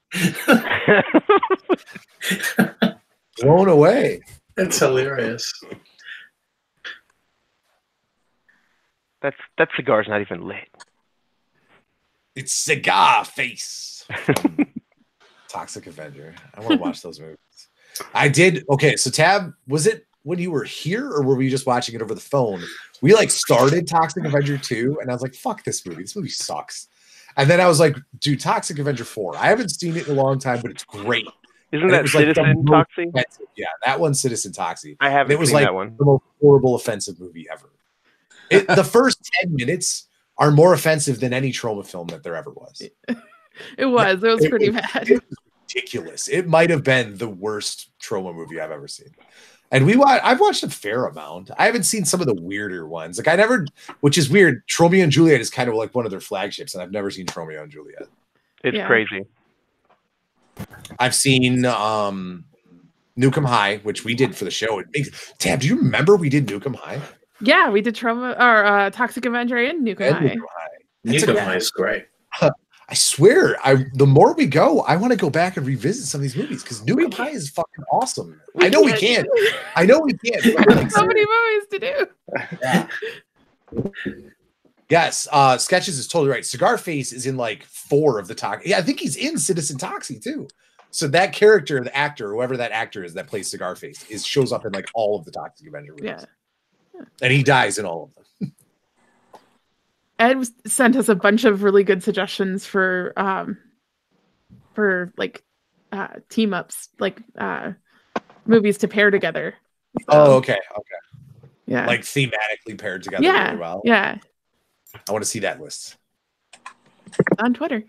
Blown away.
That's hilarious.
That cigar's not even lit.
It's Cigar Face. Toxic Avenger. I want to watch those movies. I did. Okay, so Tab, was it when you were here, or were we just watching it over the phone? We like started Toxic Avenger 2, and I was like, "Fuck this movie. This movie sucks." And then I was like, "Dude, Toxic Avenger 4. I haven't seen it in a long time, but it's great."
Isn't that Citizen Toxie?
Yeah, that one's Citizen Toxie.
I haven't
it was
seen
like
that one.
The most horrible, offensive movie ever. The first 10 minutes are more offensive than any trauma film that there ever was.
It was pretty bad.
It was ridiculous. It might have been the worst trauma movie I've ever seen. And I've watched a fair amount. I haven't seen some of the weirder ones. Like which is weird. Romeo and Juliet is kind of like one of their flagships, and I've never seen Romeo and Juliet.
It's crazy.
I've seen Nukem High, which we did for the show. Tab, do you remember we did Nukem High?
Yeah, we did Toxic Avenger and Nukem High.
Nukem High is great.
I swear, the more we go, I want to go back and revisit some of these movies because Nuke High is fucking awesome. I know we can't. I know we can't.
There's so many movies to do.
Yeah. Yes, Sketches is totally right. Cigar Face is in like 4 of the Toxic. Yeah, I think he's in Citizen Toxie too. So that character, the actor, whoever that actor is that plays Cigar Face, shows up in like all of the Toxic Avenger movies.
Yeah.
And he dies in all of them.
Ed sent us a bunch of really good suggestions for like team ups, like movies to pair together. So,
Oh, okay.
Yeah.
Like thematically paired together really well.
Yeah.
I want to see that list.
On Twitter.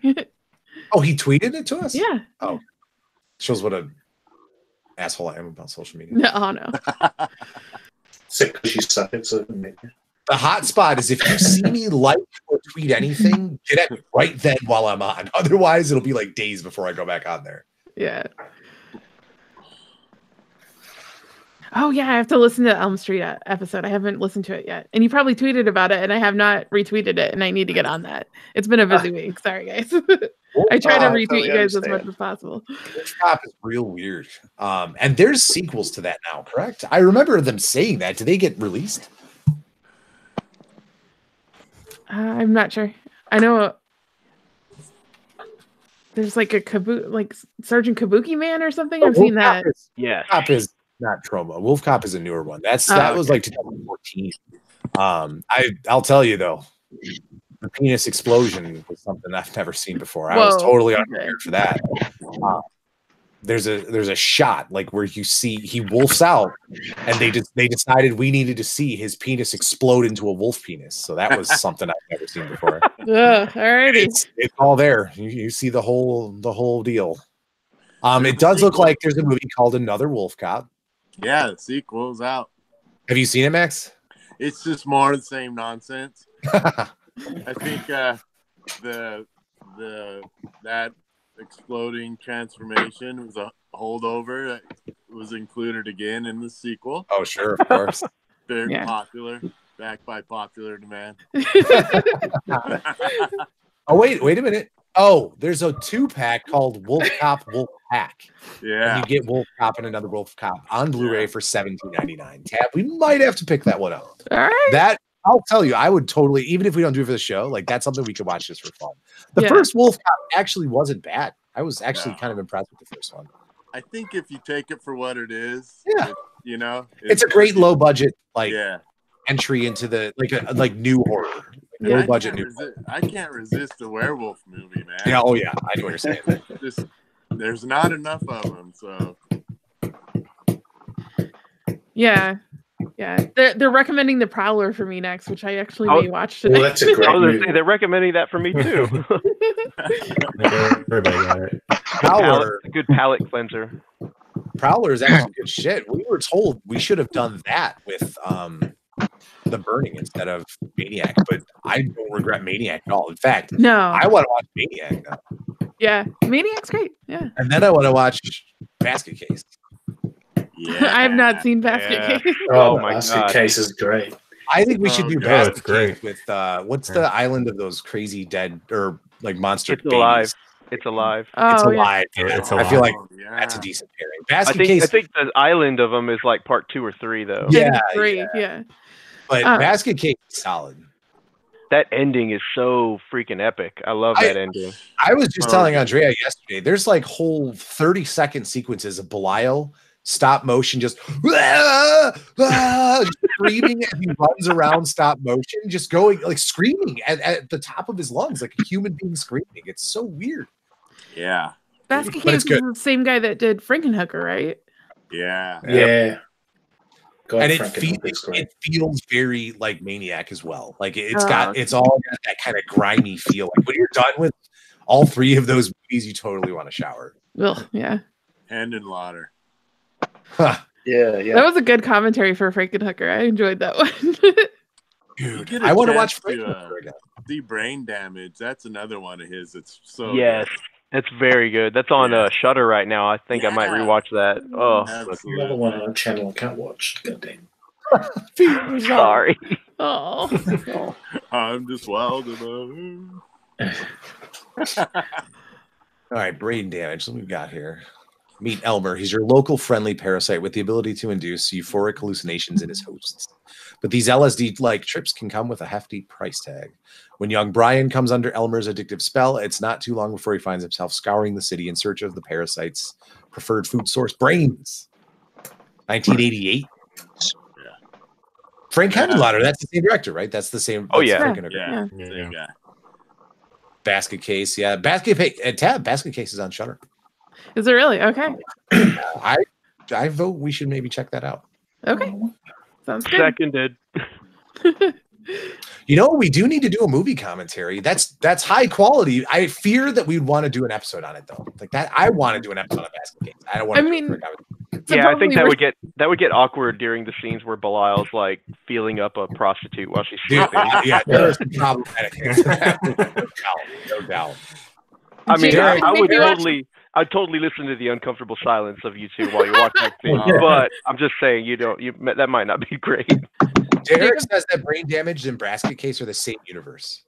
Oh, he tweeted it to us?
Yeah.
Oh. Shows what a asshole I am about social media.
No.
Sick because you suck at social media.
The hot spot is if you see me like or tweet anything, get at me right then while I'm on. Otherwise, it'll be like days before I go back on there.
Yeah. Oh yeah, I have to listen to the Elm Street episode. I haven't listened to it yet. And you probably tweeted about it, and I have not retweeted it, and I need to get on that. It's been a busy week. Sorry, guys. I try to retweet you guys as much as possible.
Wolf Cop is real weird. And there's sequels to that now, correct? I remember them saying that. Did they get released?
I'm not sure. I know there's like a Sergeant Kabuki Man or something. I've seen that.
Yeah.
Cop is not Trauma. Wolf Cop is a newer one. That was like 2014. I'll tell you though, the penis explosion was something I've never seen before. I was totally unprepared for that. There's a shot like where you see he wolfs out, and they decided we needed to see his penis explode into a wolf penis. So that was something I've never seen before.
Alrighty,
it's all there. You see the whole deal. It does look like there's a movie called Another Wolf Cop.
Yeah, the sequel's out.
Have you seen it, Max?
It's just more of the same nonsense. I think that exploding transformation was a holdover that was included again in the sequel.
Oh, sure, of course.
Very popular, backed by popular demand.
Oh, wait a minute. Oh, there's a 2-pack called Wolf Cop Wolf Pack.
Yeah.
And you get Wolf Cop and Another Wolf Cop on Blu-ray for $17.99. Tab, we might have to pick that one up.
All right.
That I'll tell you, I would totally, even if we don't do it for the show, like that's something we could watch just for fun. The first Wolf Cop actually wasn't bad. I was actually kind of impressed with the first one.
I think if you take it for what it is,
it's a great low budget entry into the like new horror. Low budget new horror.
I can't resist a werewolf movie, man.
Yeah, oh yeah, I know what you're saying.
There's not enough of them, so
yeah. They're recommending The Prowler for me next, which I actually may watch today.
Well, that's a great movie.
They're recommending that for me too.
Everybody got it.
Prowler,
a good palate cleanser.
Prowler is actually good shit. We were told we should have done that with The Burning instead of Maniac, but I don't regret Maniac at all. In fact,
no,
I want to watch Maniac now.
Yeah, Maniac's great. Yeah,
and then I want to watch Basket Case.
Yeah,
I have not seen Basket Case.
Oh my God, Case is great.
I think we should do Basket
great.
Case with what's the island of those crazy dead or like monster?
It's alive. It's alive.
Oh,
it's alive.
Yeah.
Yeah.
It's
I
alive.
feel like that's a decent pairing. Basket Case.
I think the island of them is like part 2 or 3 though.
Yeah,
yeah.
But Basket Case is solid.
That ending is so freaking epic. I love that ending.
I was just telling Andrea yesterday, there's like whole 30-second sequences of Belial stop motion, just screaming as he runs around stop motion, just going like screaming at the top of his lungs, like a human being screaming. It's so weird.
Yeah.
Basket Case is the same guy that did Frankenhooker, right?
Yeah.
Yeah.
And it feels very like Maniac as well. Like it's all got that kind of grimy feel. Like when you're done with all 3 of those movies, you totally want to shower.
Ugh, yeah.
Hand in lauder.
Huh.
Yeah.
That was a good commentary for Frankenhooker. I enjoyed that one.
Dude, I want to watch Frankenhooker again.
See Brain Damage. That's another one of his. It's so
yes.
good.
It's very good. That's on Shudder right now. I think I might rewatch that. Oh,
another one on a channel I can't watch. Goddamn.
Sorry.
Oh.
I'm just wild enough.
All right, brain damage. What we got here? Meet Elmer. He's your local friendly parasite with the ability to induce euphoric hallucinations in his hosts. But these LSD-like trips can come with a hefty price tag. When young Brian comes under Elmer's addictive spell, it's not too long before he finds himself scouring the city in search of the parasite's preferred food source, brains. 1988.
Yeah.
Frank Henenlotter, that's the same director, right? That's the same.
Oh, yeah.
Frank
Yeah.
Henenlotter.
Same guy.
Basket Case, yeah. Basket Case is on Shudder.
Is it really? Okay.
I vote we should maybe check that out.
Okay. Sounds good.
Seconded.
You know, we do need to do a movie commentary. That's high quality. I fear that we'd want to do an episode on it though. Like that, I want to do an episode on Basket Case. I don't want.
Yeah, I think that would get awkward during the scenes where Belial's like feeling up a prostitute while she's sleeping.
Yeah, there's some problematic. No doubt.
I mean, I'd totally listen to the uncomfortable silence of you two while you're watching that scene, but I'm just saying that might not be great.
Derek says that Brain Damage and Basket Case are the same universe.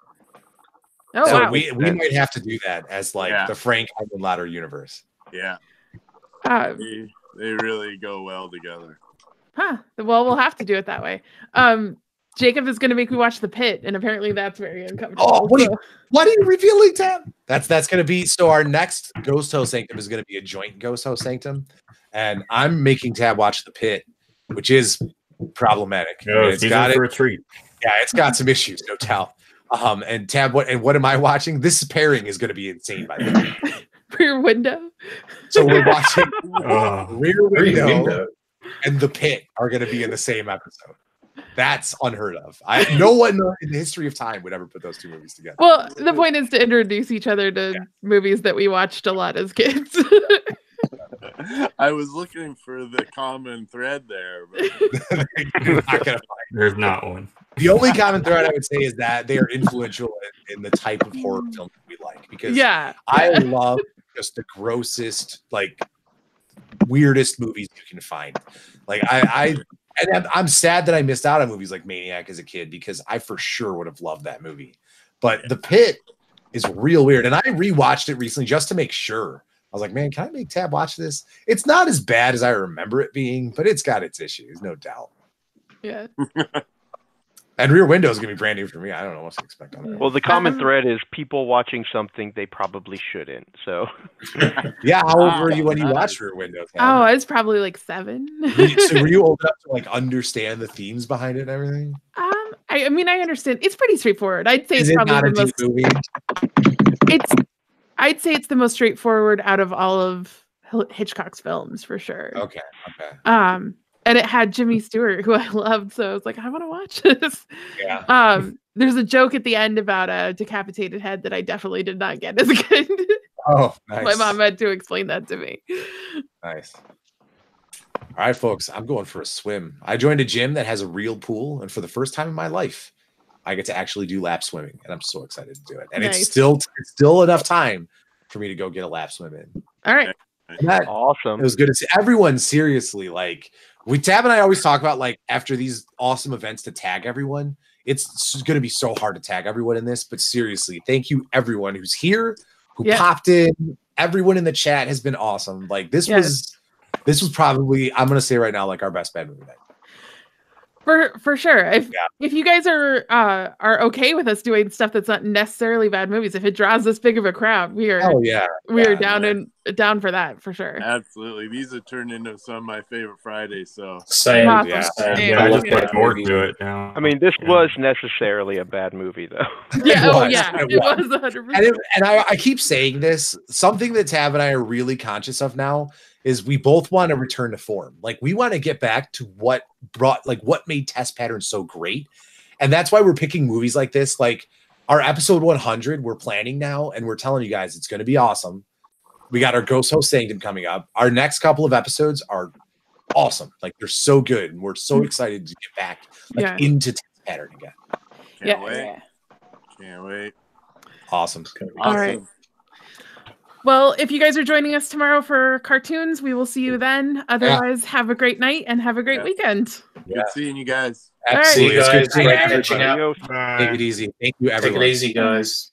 Oh,
so
wow.
we might have to do that as like the Frank Henenlotter universe.
Yeah. They really go well together.
Huh. Well, we'll have to do it that way. Jacob is going to make me watch The Pit, and apparently that's very uncomfortable.
Oh, what are you revealing, Tab? That's going to be so. Our next Ghost Host Sanctum is going to be a joint Ghost Host Sanctum, and I'm making Tab watch The Pit, which is problematic.
Yeah, it's got for a treat.
Yeah, it's got some issues, no doubt. And Tab, what am I watching? This pairing is going to be insane, by the way.
Rear Window.
So we're watching Rear Window and The Pit are going to be in the same episode. That's unheard of. No one in the history of time would ever put those two movies together.
Well, the point is to introduce each other to movies that we watched a lot as kids.
I was looking for the common thread there, but
you're not gonna find it.
There's not one.
The only common thread I would say is that they are influential in the type of horror film that we like. Because I love just the grossest, like weirdest movies you can find. Like I'm sad that I missed out on movies like Maniac as a kid because I for sure would have loved that movie. But The Pit is real weird. And I rewatched it recently just to make sure. I was like, man, can I make Tab watch this? It's not as bad as I remember it being, but it's got its issues, no doubt.
Yeah.
And Rear Window is going to be brand new for me. I don't know what to expect on that.
Well, the common thread is people watching something they probably shouldn't. So,
yeah. How old were you when you watched Rear Window?
Oh, I was probably like 7.
So were you old enough to like understand the themes behind it and everything?
I mean, I understand. It's pretty straightforward. I'd say it's probably the most.
Movie?
I'd say it's the most straightforward out of all of Hitchcock's films for sure.
Okay.
And it had Jimmy Stewart, who I loved, so I was like, I want to watch this.
Yeah.
There's a joke at the end about a decapitated head that I definitely did not get as a kid.
Oh, nice.
My mom had to explain that to me.
Nice. All right, folks, I'm going for a swim. I joined a gym that has a real pool, and for the first time in my life, I get to actually do lap swimming, and I'm so excited to do it. And it's still enough time for me to go get a lap swim in.
All right.
Awesome.
It was good to see everyone. Seriously, like Tab and I always talk about, like after these awesome events, to tag everyone. It's going to be so hard to tag everyone in this, but seriously, thank you everyone who's here, who popped in. Everyone in the chat has been awesome. Like this was probably, I'm going to say right now, like our best bad movie night.
For sure. If you guys are okay with us doing stuff that's not necessarily bad movies, if it draws this big of a crowd, we are down for that for sure.
Absolutely. These have turned into some of my favorite Fridays. So
same.
I look more to it now.
I mean, this was necessarily a bad movie, though.
Yeah. It was 100%.
And I keep saying this. Something that Tab and I are really conscious of now is we both want to return to form. Like we want to get back to what made Test Patterns so great. And that's why we're picking movies like this. Like our episode 100, we're planning now, and we're telling you guys it's going to be awesome. We got our Ghost Host Sanctum coming up. Our next couple of episodes are awesome. Like they're so good, and we're so excited to get back into Test Pattern again.
Can't wait.
Awesome.
All right. Well, if you guys are joining us tomorrow for cartoons, we will see you then. Otherwise, have a great night and have a great weekend.
Good seeing you guys.
Absolutely.
See you guys.
It's good
Take
Take it easy. Thank you, everyone.
Take it easy, guys.